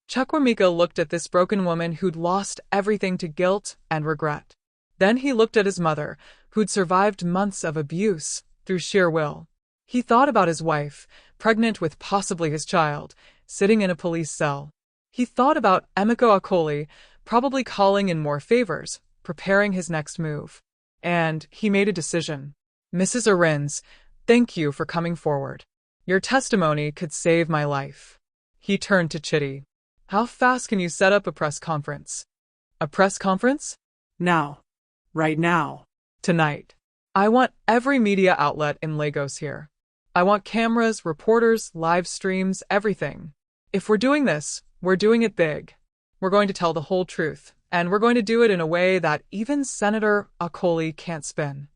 Speaker 1: Chukwuemeka looked at this broken woman who'd lost everything to guilt and regret. Then he looked at his mother, who'd survived months of abuse through sheer will. He thought about his wife, pregnant with possibly his child, sitting in a police cell. He thought about Emeka Okoli, probably calling in more favors, preparing his next move. And he made a decision. Mrs. Arins, thank you for coming forward. Your testimony could save my life. He turned to Chitty. How fast can you set up a press conference? A press conference?
Speaker 2: Now. Right now.
Speaker 1: Tonight. I want every media outlet in Lagos here. I want cameras, reporters, live streams, everything. If we're doing this, we're doing it big. We're going to tell the whole truth, and we're going to do it in a way that even Senator Akoli can't spin.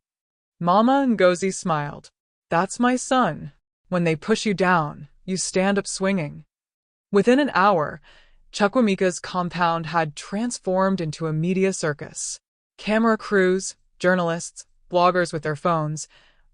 Speaker 1: Mama Ngozi smiled. That's my son. When they push you down, you stand up swinging. Within an hour, Chukwuemeka's compound had transformed into a media circus. Camera crews, journalists, bloggers with their phones,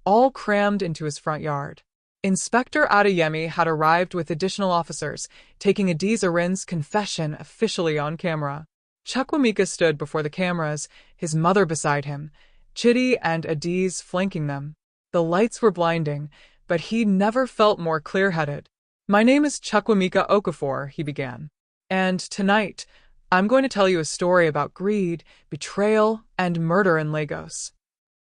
Speaker 1: all crammed into his front yard. Inspector Adeyemi had arrived with additional officers, taking Adizarin's confession officially on camera. Chukwuemeka stood before the cameras, his mother beside him, Chidi and Adiz flanking them. The lights were blinding, but he never felt more clear-headed. My name is Chukwuemeka Okafor, he began. And tonight, I'm going to tell you a story about greed, betrayal, and murder in Lagos.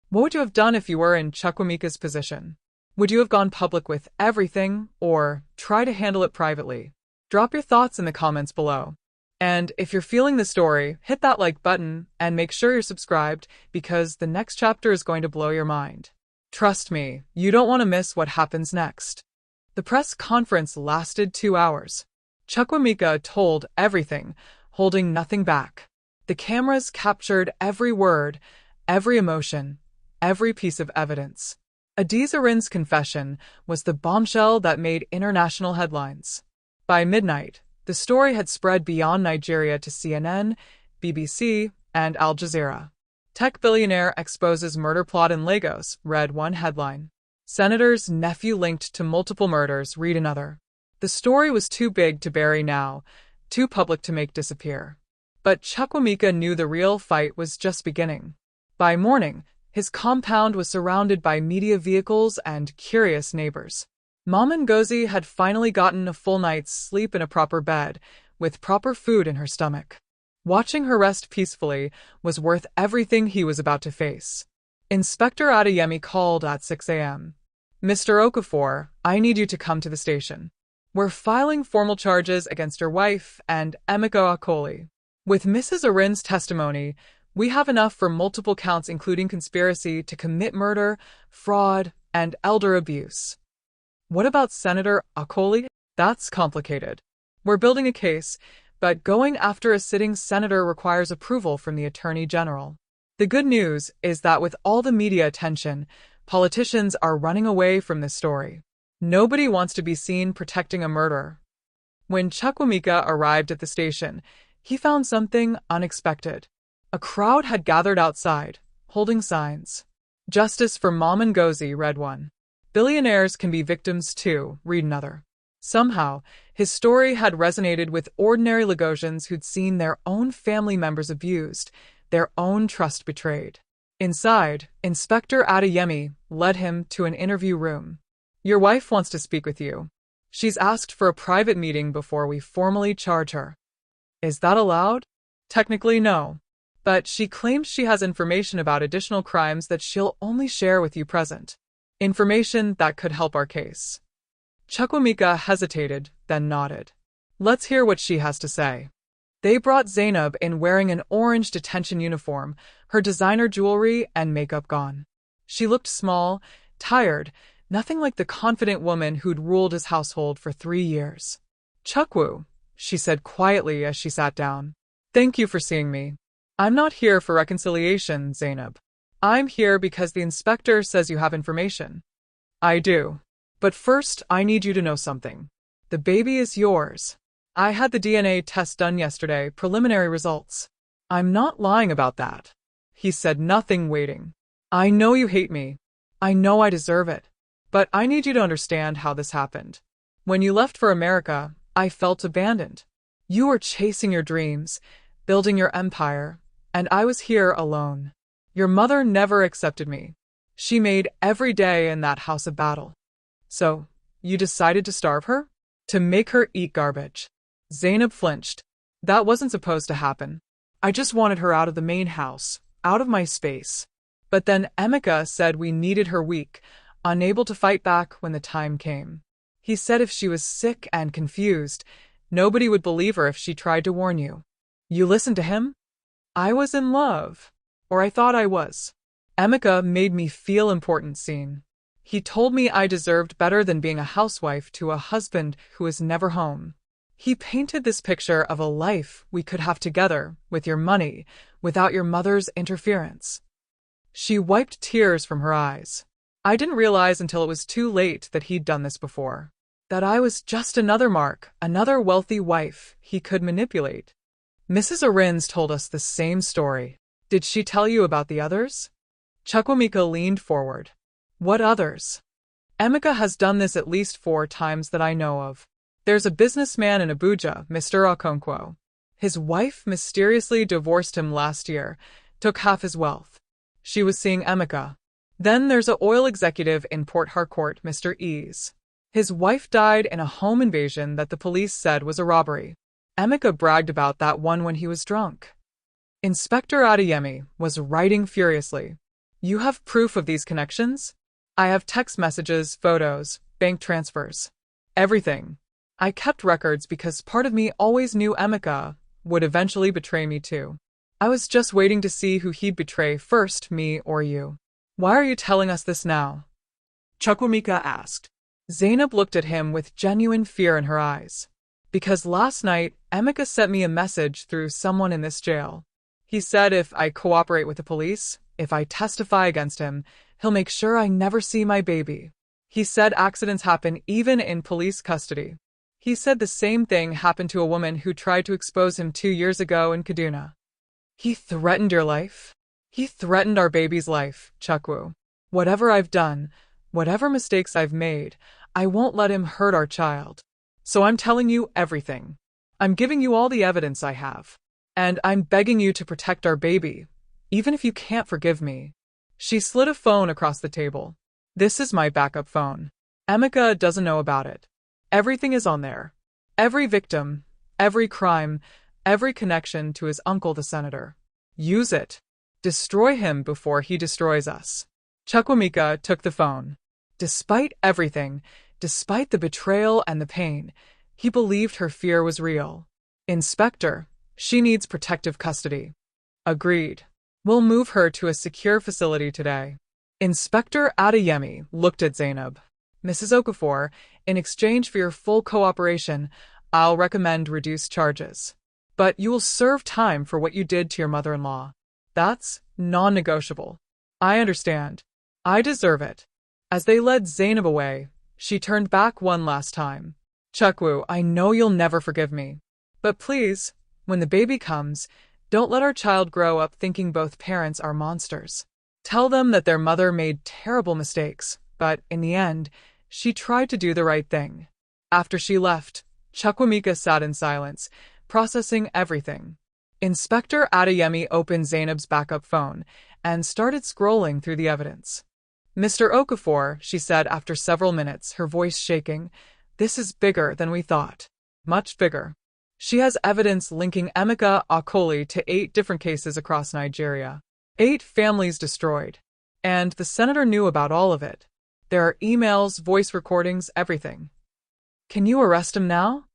Speaker 1: What would you have done if you were in Chukwuemeka's position? Would you have gone public with everything, or try to handle it privately? Drop your thoughts in the comments below. And if you're feeling the story, hit that like button and make sure you're subscribed because the next chapter is going to blow your mind. Trust me, you don't want to miss what happens next. The press conference lasted 2 hours. Chukwuemeka told everything, holding nothing back. The cameras captured every word, every emotion, every piece of evidence. Adizarin's confession was the bombshell that made international headlines. By midnight, the story had spread beyond Nigeria to CNN, BBC, and Al Jazeera. Tech billionaire exposes murder plot in Lagos, read one headline. Senator's nephew linked to multiple murders, read another. The story was too big to bury now, too public to make disappear. But Chukwuemeka knew the real fight was just beginning. By morning, his compound was surrounded by media vehicles and curious neighbors. Mama Ngozi had finally gotten a full night's sleep in a proper bed, with proper food in her stomach. Watching her rest peacefully was worth everything he was about to face. Inspector Adeyemi called at 6 a.m. Mr. Okafor, I need you to come to the station. We're filing formal charges against your wife and Emeka Akoli. With Mrs. Arin's testimony, we have enough for multiple counts including conspiracy to commit murder, fraud, and elder abuse. What about Senator Akoli? That's complicated. We're building a case, but going after a sitting senator requires approval from the Attorney General. The good news is that with all the media attention, politicians are running away from this story. Nobody wants to be seen protecting a murderer. When Chukwuemeka arrived at the station, he found something unexpected. A crowd had gathered outside, holding signs. Justice for Mama Ngozi, read one. Billionaires can be victims too, read another. Somehow, his story had resonated with ordinary Lagosians who'd seen their own family members abused, their own trust betrayed. Inside, Inspector Adeyemi led him to an interview room. Your wife wants to speak with you. She's asked for a private meeting before we formally charge her. Is that allowed? Technically, no. But she claims she has information about additional crimes that she'll only share with you present. Information that could help our case. Chukwuemeka hesitated, then nodded. Let's hear what she has to say. They brought Zainab in wearing an orange detention uniform, her designer jewelry and makeup gone. She looked small, tired, nothing like the confident woman who'd ruled his household for 3 years. Chukwu, she said quietly as she sat down. Thank you for seeing me. I'm not here for reconciliation, Zainab. I'm here because the inspector says you have information. I do. But first, I need you to know something. The baby is yours. I had the DNA test done yesterday, preliminary results. I'm not lying about that. He said, nothing waiting. I know you hate me. I know I deserve it. But I need you to understand how this happened. When you left for America, I felt abandoned. You were chasing your dreams, building your empire, and I was here alone. Your mother never accepted me. She made every day in that house a battle. So, you decided to starve her? To make her eat garbage. Zainab flinched. That wasn't supposed to happen. I just wanted her out of the main house, out of my space. But then Emeka said we needed her weak, unable to fight back when the time came. He said if she was sick and confused, nobody would believe her if she tried to warn you. You listened to him? I was in love. Or I thought I was. Emeka made me feel important seen. He told me I deserved better than being a housewife to a husband who is never home. He painted this picture of a life we could have together, with your money, without your mother's interference. She wiped tears from her eyes. I didn't realize until it was too late that he'd done this before. That I was just another mark, another wealthy wife he could manipulate. Mrs. Arins told us the same story. Did she tell you about the others? Chukwuemeka leaned forward. What others? Emeka has done this at least 4 times that I know of. There's a businessman in Abuja, Mr. Okonkwo. His wife mysteriously divorced him last year, took half his wealth. She was seeing Emeka. Then there's a oil executive in Port Harcourt, Mr. Ease. His wife died in a home invasion that the police said was a robbery. Emeka bragged about that one when he was drunk. Inspector Adeyemi was writing furiously. You have proof of these connections? I have text messages, photos, bank transfers. Everything. I kept records because part of me always knew Emeka would eventually betray me too. I was just waiting to see who he'd betray first, me or you. Why are you telling us this now?
Speaker 2: Chukwuemeka asked.
Speaker 1: Zainab looked at him with genuine fear in her eyes. Because last night, Emeka sent me a message through someone in this jail. He said if I cooperate with the police, if I testify against him, he'll make sure I never see my baby. He said accidents happen even in police custody. He said the same thing happened to a woman who tried to expose him 2 years ago in Kaduna. He threatened your life? He threatened our baby's life, Chukwu. Whatever I've done, whatever mistakes I've made, I won't let him hurt our child. So I'm telling you everything. I'm giving you all the evidence I have. And I'm begging you to protect our baby, even if you can't forgive me. She slid a phone across the table. This is my backup phone. Emeka doesn't know about it. Everything is on there. Every victim, every crime, every connection to his uncle the senator. Use it. Destroy him before he destroys us. Chukwuemeka took the phone. Despite everything, despite the betrayal and the pain, he believed her fear was real. Inspector, she needs protective custody. Agreed. We'll move her to a secure facility today. Inspector Adeyemi looked at Zainab. Mrs. Okafor, in exchange for your full cooperation, I'll recommend reduced charges. But you will serve time for what you did to your mother-in-law. That's non-negotiable. I understand. I deserve it. As they led Zainab away, she turned back one last time. Chukwu, I know you'll never forgive me. But please, when the baby comes, don't let our child grow up thinking both parents are monsters. Tell them that their mother made terrible mistakes, but in the end, she tried to do the right thing. After she left, Chukwuemeka sat in silence, processing everything. Inspector Adeyemi opened Zainab's backup phone and started scrolling through the evidence. Mr. Okafor, she said after several minutes, her voice shaking, this is bigger than we thought. Much bigger. She has evidence linking Emeka Okoli to 8 different cases across Nigeria. 8 families destroyed. And the senator knew about all of it. There are emails, voice recordings, everything. Can you arrest him now?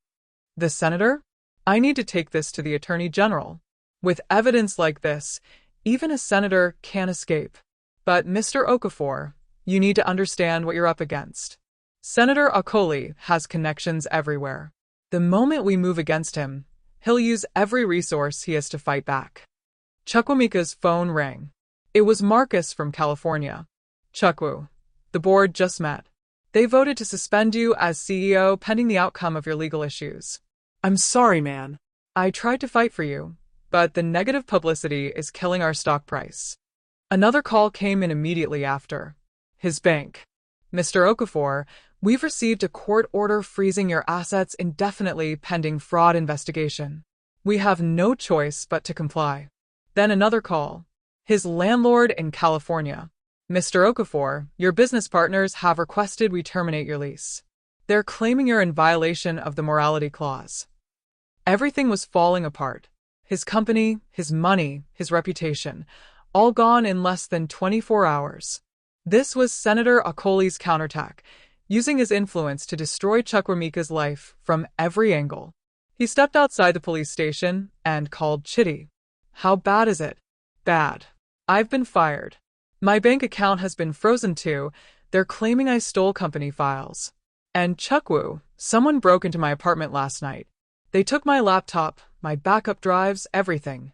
Speaker 1: The senator? I need to take this to the Attorney General. With evidence like this, even a senator can't escape. But Mr. Okafor, you need to understand what you're up against. Senator Okoli has connections everywhere. The moment we move against him, he'll use every resource he has to fight back. Chukwuemeka's phone rang. It was Marcus from California. Chukwu, the board just met. They voted to suspend you as CEO pending the outcome of your legal issues.
Speaker 2: I'm sorry, man.
Speaker 1: I tried to fight for you, but the negative publicity is killing our stock price. Another call came in immediately after. His bank. Mr. Okafor, we've received a court order freezing your assets indefinitely pending fraud investigation. We have no choice but to comply. Then another call. His landlord in California. Mr. Okafor, your business partners have requested we terminate your lease. They're claiming you're in violation of the morality clause. Everything was falling apart. His company, his money, his reputation, all gone in less than 24 hours. This was Senator Okoli's counterattack, using his influence to destroy Chukwuemeka's life from every angle. He stepped outside the police station and called Chitty. How bad is it? Bad. I've been fired. My bank account has been frozen too. They're claiming I stole company files. And Chukwu, someone broke into my apartment last night. They took my laptop, my backup drives, everything.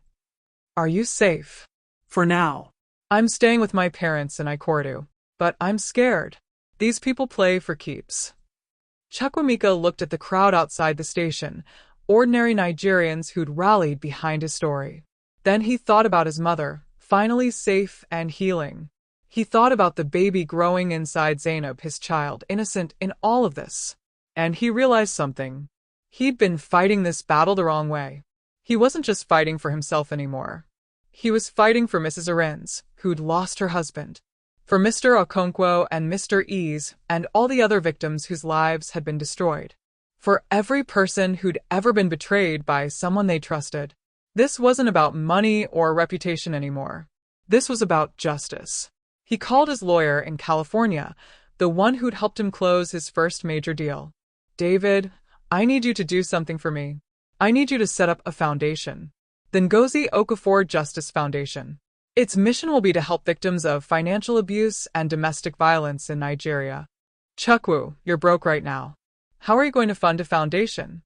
Speaker 1: Are you safe?
Speaker 2: For now.
Speaker 1: I'm staying with my parents in Ikorodu, but I'm scared. These people play for keeps. Chukwuemeka looked at the crowd outside the station, ordinary Nigerians who'd rallied behind his story. Then he thought about his mother, finally safe and healing. He thought about the baby growing inside Zainab, his child, innocent in all of this. And he realized something. He'd been fighting this battle the wrong way. He wasn't just fighting for himself anymore. He was fighting for Mrs. Arens, who'd lost her husband. For Mr. Okonkwo and Mr. Ease and all the other victims whose lives had been destroyed. For every person who'd ever been betrayed by someone they trusted. This wasn't about money or reputation anymore. This was about justice. He called his lawyer in California, the one who'd helped him close his first major deal. David, I need you to do something for me. I need you to set up a foundation. The Ngozi Okafor Justice Foundation. Its mission will be to help victims of financial abuse and domestic violence in Nigeria. Chukwu, you're broke right now. How are you going to fund a foundation?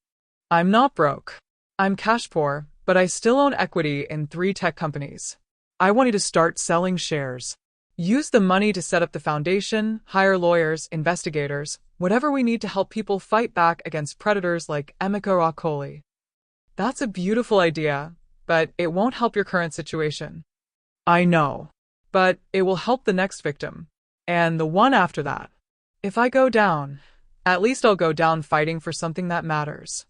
Speaker 1: I'm not broke. I'm cash poor, but I still own equity in 3 tech companies. I want you to start selling shares. Use the money to set up the foundation, hire lawyers, investigators, whatever we need to help people fight back against predators like Emeka Okoli. That's a beautiful idea, but it won't help your current situation. I know, but it will help the next victim, and the one after that. If I go down, at least I'll go down fighting for something that matters.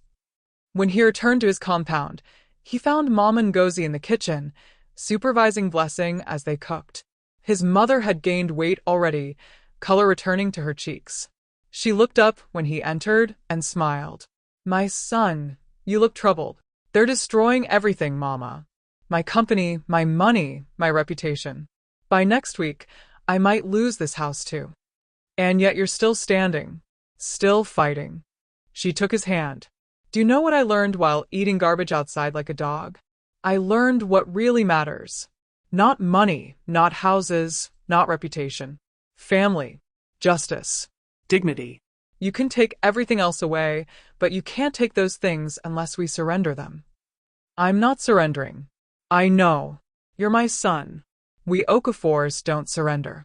Speaker 1: When he returned to his compound, he found Mom and Ngozi in the kitchen, supervising Blessing as they cooked. His mother had gained weight already, color returning to her cheeks. She looked up when he entered and smiled. My son, you look troubled. They're destroying everything, Mama. My company, my money, my reputation. By next week, I might lose this house too. And yet you're still standing, still fighting. She took his hand. Do you know what I learned while eating garbage outside like a dog? I learned what really matters. Not money, not houses, not reputation. Family, justice,
Speaker 2: Dignity.
Speaker 1: You can take everything else away, but you can't take those things unless we surrender them. I'm not surrendering. I know. You're my son. We Okafors don't surrender.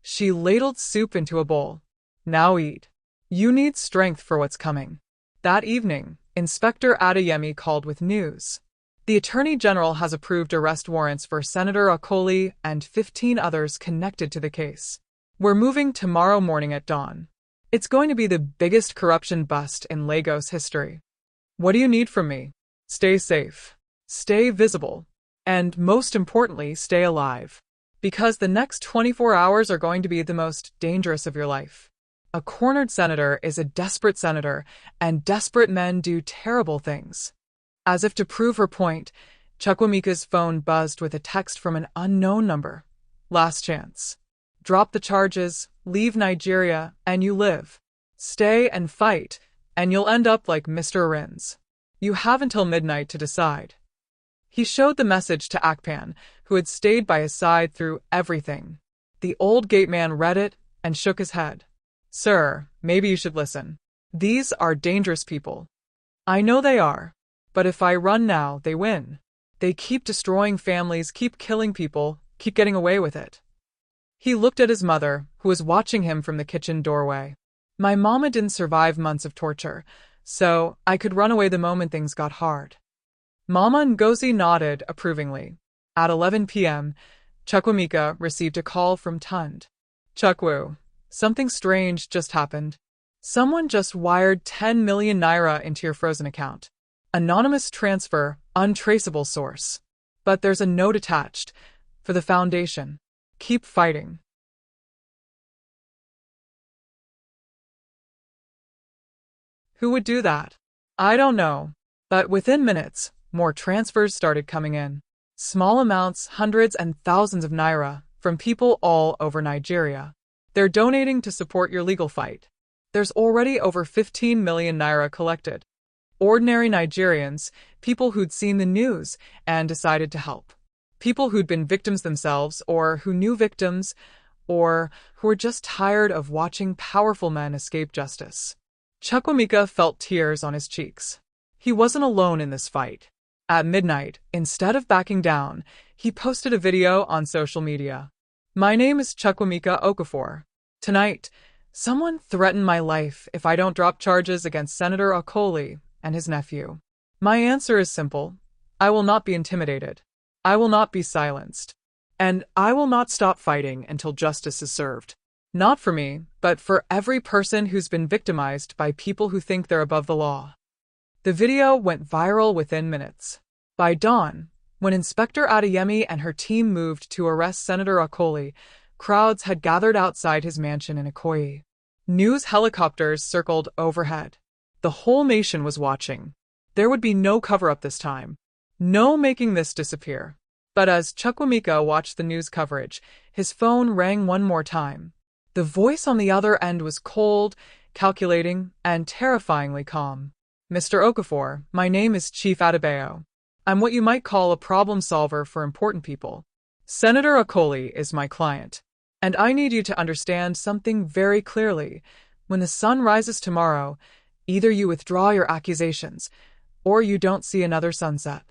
Speaker 1: She ladled soup into a bowl. Now eat. You need strength for what's coming. That evening, Inspector Adeyemi called with news. The Attorney General has approved arrest warrants for Senator Okoli and 15 others connected to the case. We're moving tomorrow morning at dawn. It's going to be the biggest corruption bust in Lagos history. What do you need from me? Stay safe. Stay visible. And most importantly, stay alive. Because the next 24 hours are going to be the most dangerous of your life. A cornered senator is a desperate senator, and desperate men do terrible things. As if to prove her point, Chukwuemeka's phone buzzed with a text from an unknown number. Last chance. Drop the charges, leave Nigeria, and you live. Stay and fight, and you'll end up like Mr. Arens. You have until midnight to decide. He showed the message to Akpan, who had stayed by his side through everything. The old gateman read it and shook his head. Sir, maybe you should listen. These are dangerous people. I know they are. But if I run now, they win. They keep destroying families, keep killing people, keep getting away with it. He looked at his mother, who was watching him from the kitchen doorway. My mama didn't survive months of torture, so I could run away the moment things got hard. Mama Ngozi nodded approvingly. At 11 p.m., Chukwuemeka received a call from Tund. Chukwu, something strange just happened. Someone just wired 10 million naira into your frozen account. Anonymous transfer, untraceable source. But there's a note attached. For the foundation. Keep fighting. Who would do that? I don't know. But within minutes, more transfers started coming in. Small amounts, hundreds and thousands of naira, from people all over Nigeria. They're donating to support your legal fight. There's already over 15 million naira collected. Ordinary Nigerians, people who'd seen the news and decided to help. People who'd been victims themselves, or who knew victims, or who were just tired of watching powerful men escape justice. Chukwuemeka felt tears on his cheeks. He wasn't alone in this fight. At midnight, instead of backing down, he posted a video on social media. "My name is Chukwuemeka Okafor. Tonight, someone threatened my life if I don't drop charges against Senator Okoli and his nephew. My answer is simple. I will not be intimidated. I will not be silenced. And I will not stop fighting until justice is served. Not for me, but for every person who's been victimized by people who think they're above the law." The video went viral within minutes. By dawn, when Inspector Adeyemi and her team moved to arrest Senator Okoli, crowds had gathered outside his mansion in Ikoyi. News helicopters circled overhead. The whole nation was watching. There would be no cover-up this time. No making this disappear. But as Chukwuemeka watched the news coverage, his phone rang one more time. The voice on the other end was cold, calculating, and terrifyingly calm. "Mr. Okafor, my name is Chief Adebayo. I'm what you might call a problem solver for important people. Senator Okoli is my client. And I need you to understand something very clearly. When the sun rises tomorrow, either you withdraw your accusations, or you don't see another sunset.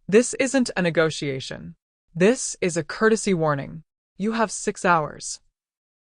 Speaker 1: This isn't a negotiation. This is a courtesy warning. You have 6 hours."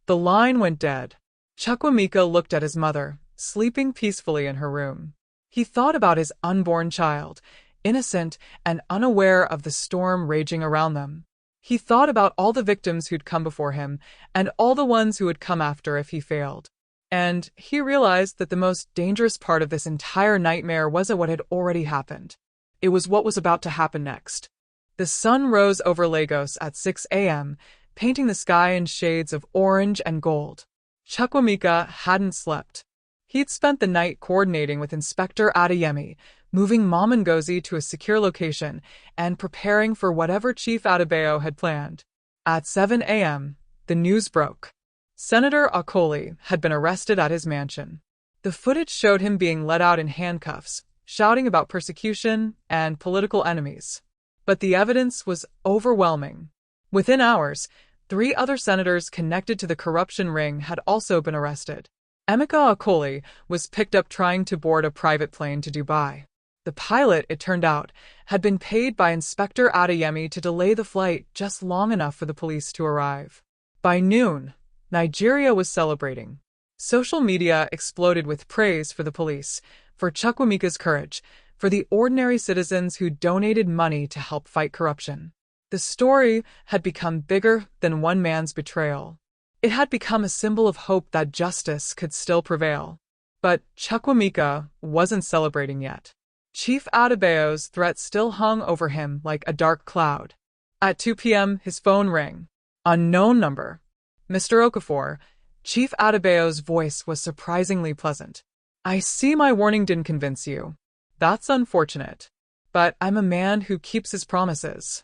Speaker 1: The line went dead. Chukwuemeka looked at his mother, sleeping peacefully in her room. He thought about his unborn child, innocent and unaware of the storm raging around them. He thought about all the victims who'd come before him, and all the ones who would come after if he failed. And he realized that the most dangerous part of this entire nightmare wasn't what had already happened. It was what was about to happen next. The sun rose over Lagos at 6 a.m., painting the sky in shades of orange and gold. Chukwuemeka hadn't slept. He'd spent the night coordinating with Inspector Adeyemi, moving Mom Ngozi to a secure location, and preparing for whatever Chief Adebayo had planned. At 7 a.m., the news broke. Senator Okoli had been arrested at his mansion. The footage showed him being let out in handcuffs, shouting about persecution and political enemies. But the evidence was overwhelming. Within hours, 3 other senators connected to the corruption ring had also been arrested. Emeka Okoli was picked up trying to board a private plane to Dubai. The pilot, it turned out, had been paid by Inspector Adeyemi to delay the flight just long enough for the police to arrive. By noon, Nigeria was celebrating. Social media exploded with praise for the police, for Chukwuemeka's courage, for the ordinary citizens who donated money to help fight corruption. The story had become bigger than one man's betrayal. It had become a symbol of hope that justice could still prevail. But Chukwuemeka wasn't celebrating yet. Chief Adebayo's threat still hung over him like a dark cloud. At 2 p.m., his phone rang. Unknown number. "Mr. Okafor." Chief Adebayo's voice was surprisingly pleasant. "I see my warning didn't convince you. That's unfortunate. But I'm a man who keeps his promises.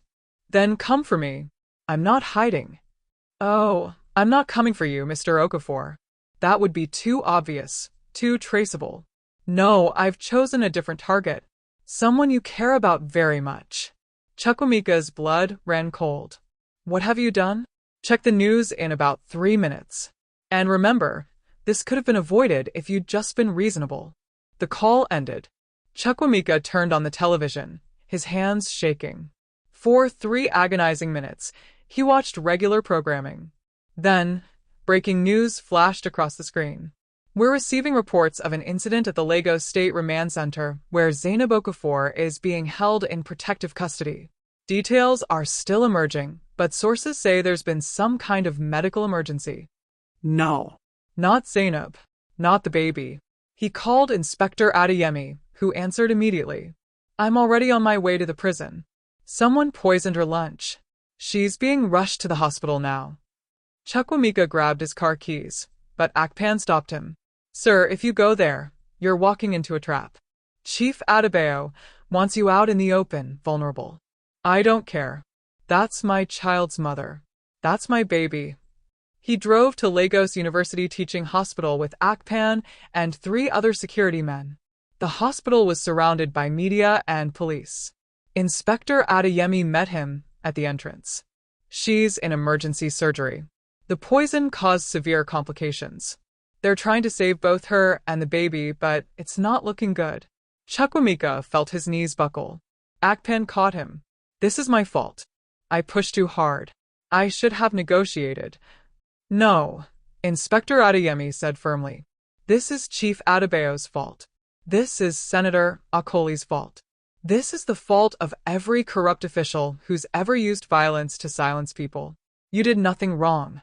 Speaker 1: Then come for me. I'm not hiding." "Oh, I'm not coming for you, Mr. Okafor. That would be too obvious, too traceable. No, I've chosen a different target. Someone you care about very much." Chukwuemeka's blood ran cold. "What have you done?" "Check the news in about 3 minutes. And remember, this could have been avoided if you'd just been reasonable." The call ended. Chukwuemeka turned on the television, his hands shaking. For 3 agonizing minutes, he watched regular programming. Then, breaking news flashed across the screen. "We're receiving reports of an incident at the Lagos State Remand Center where Zainab Okafor is being held in protective custody. Details are still emerging, but sources say there's been some kind of medical emergency."
Speaker 2: No.
Speaker 1: Not Zainab. Not the baby. He called Inspector Adeyemi, who answered immediately. "I'm already on my way to the prison. Someone poisoned her lunch. She's being rushed to the hospital now." Chukwuemeka grabbed his car keys, but Akpan stopped him. "Sir, if you go there, you're walking into a trap. Chief Adebayo wants you out in the open, vulnerable." "I don't care. That's my child's mother. That's my baby." He drove to Lagos University Teaching Hospital with Akpan and 3 other security men. The hospital was surrounded by media and police. Inspector Adeyemi met him, at the entrance. She's in emergency surgery. The poison caused severe complications. They're trying to save both her and the baby, but it's not looking good. Chukwuemeka felt his knees buckle. Akpan caught him. This is my fault. I pushed too hard. I should have negotiated. No, Inspector Adeyemi said firmly. This is Chief Adebayo's fault. This is Senator Okoli's fault. This is the fault of every corrupt official who's ever used violence to silence people. You did nothing wrong.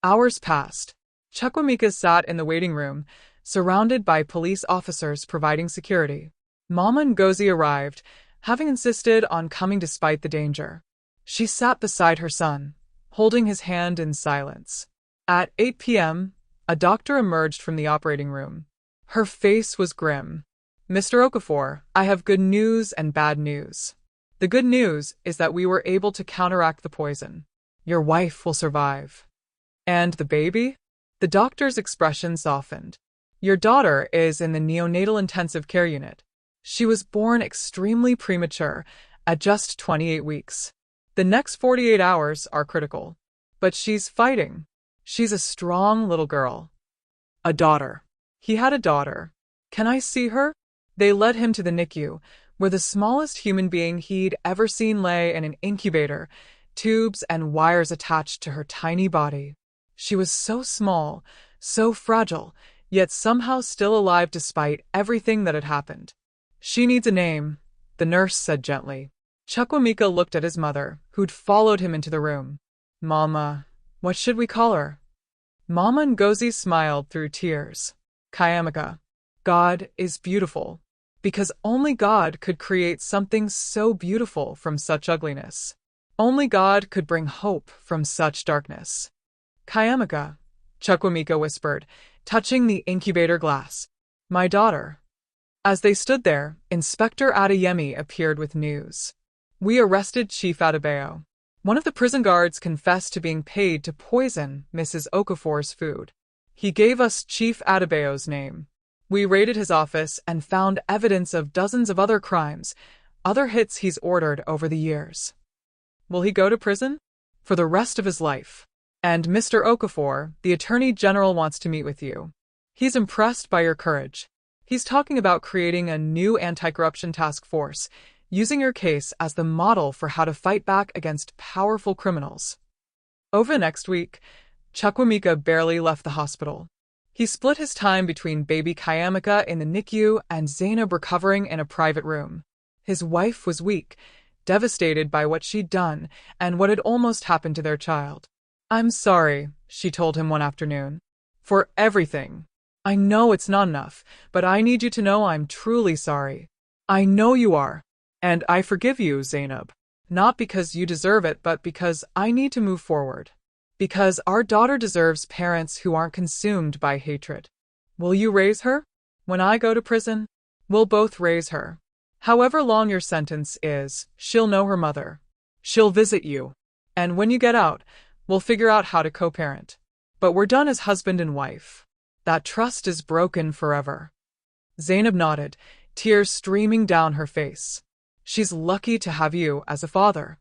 Speaker 1: Hours passed. Chukwuemeka sat in the waiting room, surrounded by police officers providing security. Mama Ngozi arrived, having insisted on coming despite the danger. She sat beside her son, holding his hand in silence. At 8 p.m., a doctor emerged from the operating room. Her face was grim. Mr. Okafor, I have good news and bad news. The good news is that we were able to counteract the poison. Your wife will survive. And the baby? The doctor's expression softened. Your daughter is in the neonatal intensive care unit. She was born extremely premature, at just 28 weeks. The next 48 hours are critical. But she's fighting. She's a strong little girl. A daughter. He had a daughter. Can I see her? They led him to the NICU, where the smallest human being he'd ever seen lay in an incubator, tubes and wires attached to her tiny body. She was so small, so fragile, yet somehow still alive despite everything that had happened. She needs a name, the nurse said gently. Chukwuemeka looked at his mother, who'd followed him into the room. Mama, what should we call her? Mama Ngozi smiled through tears. Chukwuemeka. God is beautiful. Because only God could create something so beautiful from such ugliness. Only God could bring hope from such darkness. Chukwuemeka, Chukwuemeka whispered, touching the incubator glass. My daughter. As they stood there, Inspector Adeyemi appeared with news. We arrested Chief Adebayo. One of the prison guards confessed to being paid to poison Mrs. Okafor's food. He gave us Chief Adebayo's name. We raided his office and found evidence of dozens of other crimes, other hits he's ordered over the years. Will he go to prison? For the rest of his life. And Mr. Okafor, the Attorney General wants to meet with you. He's impressed by your courage. He's talking about creating a new anti-corruption task force, using your case as the model for how to fight back against powerful criminals. Over the next week, Chukwuemeka barely left the hospital. He split his time between baby Chukwuemeka in the NICU and Zainab recovering in a private room. His wife was weak, devastated by what she'd done and what had almost happened to their child. I'm sorry, she told him one afternoon. For everything. I know it's not enough, but I need you to know I'm truly sorry. I know you are. And I forgive you, Zainab. Not because you deserve it, but because I need to move forward. Because our daughter deserves parents who aren't consumed by hatred. Will you raise her? When I go to prison, we'll both raise her. However long your sentence is, she'll know her mother. She'll visit you. And when you get out, we'll figure out how to co-parent. But we're done as husband and wife. That trust is broken forever. Zainab nodded, tears streaming down her face. She's lucky to have you as a father.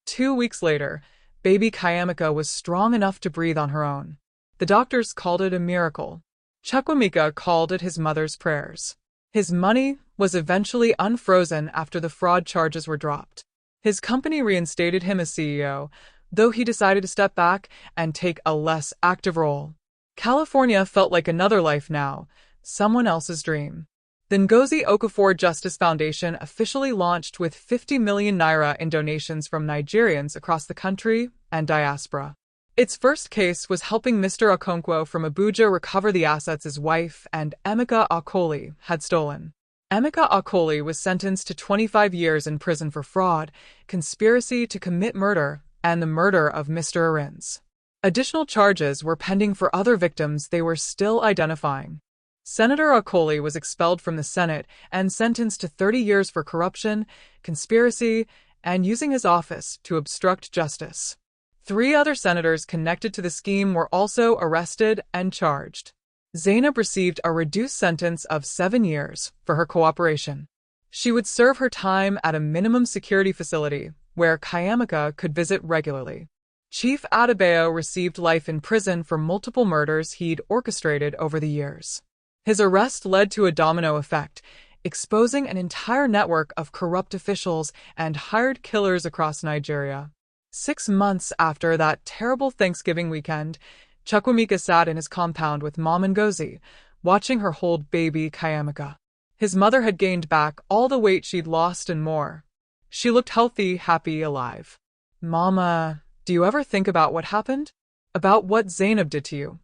Speaker 1: 2 weeks later, baby Chukwuemeka was strong enough to breathe on her own. The doctors called it a miracle. Chukwuemeka called it his mother's prayers. His money was eventually unfrozen after the fraud charges were dropped. His company reinstated him as CEO, though he decided to step back and take a less active role. California felt like another life now, someone else's dream. The Ngozi Okafor Justice Foundation officially launched with 50 million naira in donations from Nigerians across the country and diaspora. Its first case was helping Mr. Okonkwo from Abuja recover the assets his wife and Emeka Okoli had stolen. Emeka Okoli was sentenced to 25 years in prison for fraud, conspiracy to commit murder, and the murder of Mr. Arins. Additional charges were pending for other victims they were still identifying. Senator Okoli was expelled from the Senate and sentenced to 30 years for corruption, conspiracy, and using his office to obstruct justice. 3 other senators connected to the scheme were also arrested and charged. Zainab received a reduced sentence of 7 years for her cooperation. She would serve her time at a minimum security facility, where Chukwuemeka could visit regularly. Chief Adebayo received life in prison for multiple murders he'd orchestrated over the years. His arrest led to a domino effect, exposing an entire network of corrupt officials and hired killers across Nigeria. 6 months after that terrible Thanksgiving weekend, Chukwuemeka sat in his compound with Mom Ngozi, watching her hold baby Chukwuemeka. His mother had gained back all the weight she'd lost and more. She looked healthy, happy, alive. "Mama, do you ever think about what happened? About what Zainab did to you?"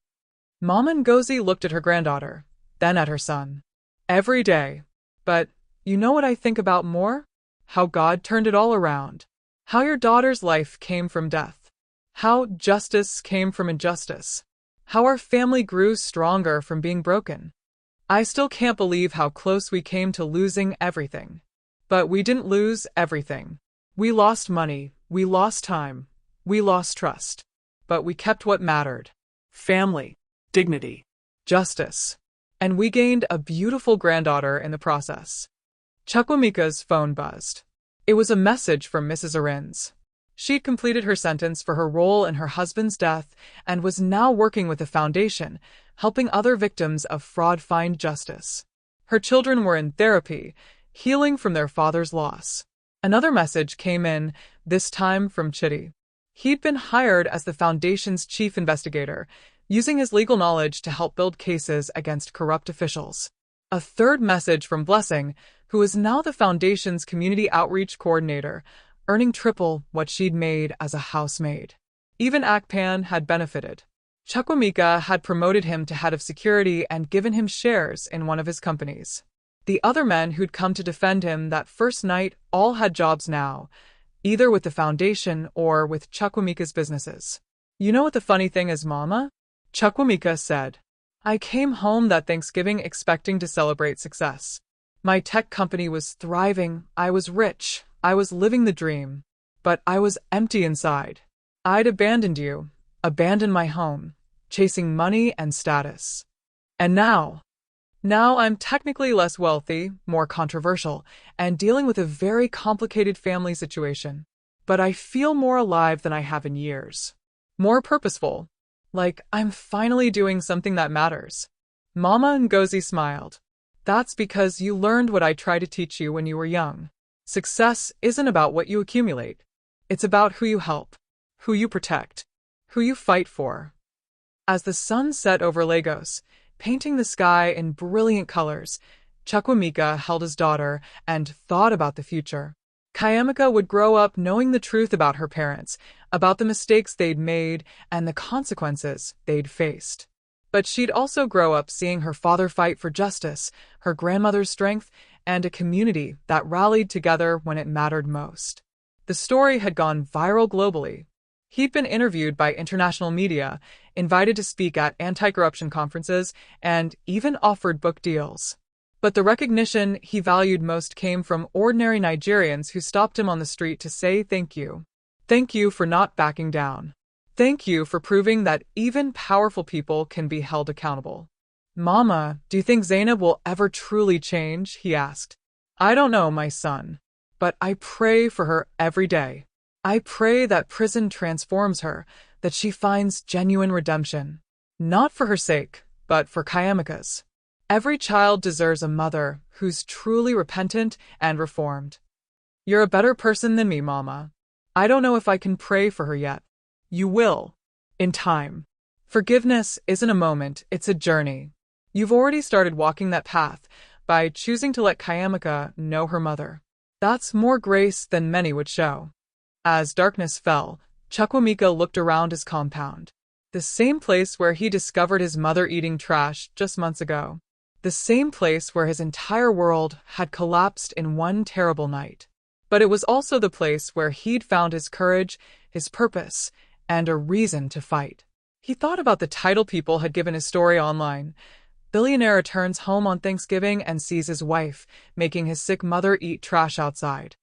Speaker 1: Mama Ngozi looked at her granddaughter, then at her son. "Every day. But you know what I think about more? How God turned it all around. How your daughter's life came from death. How justice came from injustice. How our family grew stronger from being broken. I still can't believe how close we came to losing everything. But we didn't lose everything. We lost money, we lost time, we lost trust. But we kept what mattered.
Speaker 2: Family. Dignity.
Speaker 1: Justice. And we gained a beautiful granddaughter in the process." Chukwuemeka's phone buzzed. It was a message from Mrs. Arins. She'd completed her sentence for her role in her husband's death and was now working with the foundation, helping other victims of fraud find justice. Her children were in therapy, healing from their father's loss. Another message came in, this time from Chidi. He'd been hired as the foundation's chief investigator, using his legal knowledge to help build cases against corrupt officials. A third message from Blessing, who is now the foundation's community outreach coordinator, earning triple what she'd made as a housemaid. Even Akpan had benefited. Chukwuemeka had promoted him to head of security and given him shares in one of his companies. The other men who'd come to defend him that first night all had jobs now, either with the foundation or with Chukwuemeka's businesses. "You know what the funny thing is, Mama?" Chukwuemeka said. "I came home that Thanksgiving expecting to celebrate success. My tech company was thriving, I was rich, I was living the dream. But I was empty inside. I'd abandoned you, abandoned my home, chasing money and status. And now I'm technically less wealthy, more controversial, and dealing with a very complicated family situation. But I feel more alive than I have in years. More purposeful. Like I'm finally doing something that matters." Mama Ngozi smiled. "That's because you learned what I tried to teach you when you were young. Success isn't about what you accumulate. It's about who you help, who you protect, who you fight for." As the sun set over Lagos, painting the sky in brilliant colors, Chukwuemeka held his daughter and thought about the future. Chukwuemeka would grow up knowing the truth about her parents, about the mistakes they'd made and the consequences they'd faced. But she'd also grow up seeing her father fight for justice, her grandmother's strength, and a community that rallied together when it mattered most. The story had gone viral globally. He'd been interviewed by international media, invited to speak at anti-corruption conferences, and even offered book deals. But the recognition he valued most came from ordinary Nigerians who stopped him on the street to say thank you. Thank you for not backing down. Thank you for proving that even powerful people can be held accountable. "Mama, do you think Zainab will ever truly change?" he asked. "I don't know, my son. But I pray for her every day. I pray that prison transforms her, that she finds genuine redemption. Not for her sake, but for Chukwuemeka's. Every child deserves a mother who's truly repentant and reformed. You're a better person than me, Mama. I don't know if I can pray for her yet. You will. In time. Forgiveness isn't a moment, it's a journey. You've already started walking that path by choosing to let Chukwuemeka know her mother. That's more grace than many would show." As darkness fell, Chukwuemeka looked around his compound. The same place where he discovered his mother eating trash just months ago. The same place where his entire world had collapsed in one terrible night. But it was also the place where he'd found his courage, his purpose, and a reason to fight. He thought about the title people had given his story online. Billionaire returns home on Thanksgiving and sees his wife making his sick mother eat trash outside.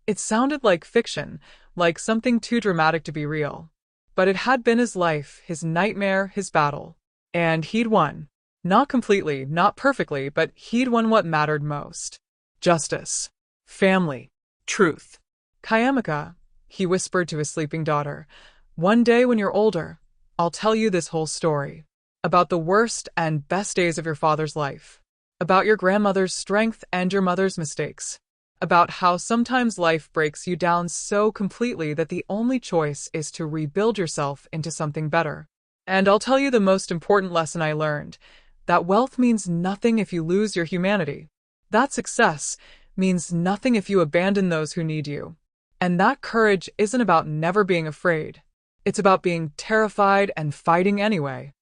Speaker 1: It sounded like fiction, like something too dramatic to be real. But it had been his life, his nightmare, his battle. And he'd won. Not completely, not perfectly, but he'd won what mattered most. Justice. Family. Truth. Chukwuemeka, he whispered to his sleeping daughter. "One day when you're older, I'll tell you this whole story. About the worst and best days of your father's life. About your grandmother's strength and your mother's mistakes. About how sometimes life breaks you down so completely that the only choice is to rebuild yourself into something better. And I'll tell you the most important lesson I learned, that wealth means nothing if you lose your humanity. That success means nothing if you abandon those who need you. And that courage isn't about never being afraid. It's about being terrified and fighting anyway."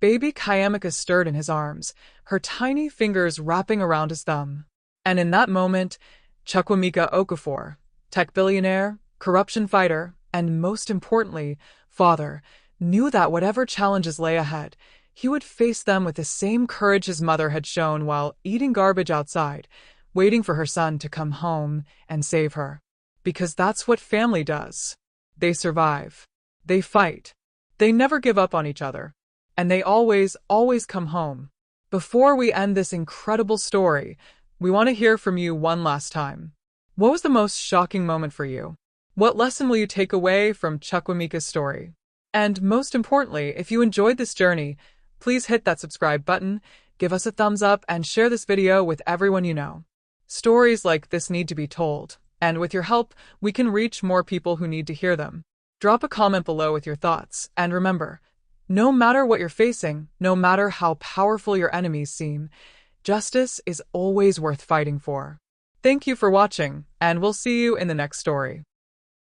Speaker 1: Baby Chukwuemeka stirred in his arms, her tiny fingers wrapping around his thumb. And in that moment, Chukwuemeka Okafor, tech billionaire, corruption fighter, and most importantly, father, knew that whatever challenges lay ahead, he would face them with the same courage his mother had shown while eating garbage outside, waiting for her son to come home and save her. Because that's what family does. They survive. They fight. They never give up on each other. And they always come home. Before we end this incredible story, we want to hear from you one last time. What was the most shocking moment for you? What lesson will you take away from Chukwuemeka's story? And most importantly, if you enjoyed this journey, please hit that subscribe button, give us a thumbs up, and share this video with everyone you know. Stories like this need to be told, and with your help, we can reach more people who need to hear them. Drop a comment below with your thoughts, and remember, no matter what you're facing, no matter how powerful your enemies seem, justice is always worth fighting for. Thank you for watching, and we'll see you in the next story.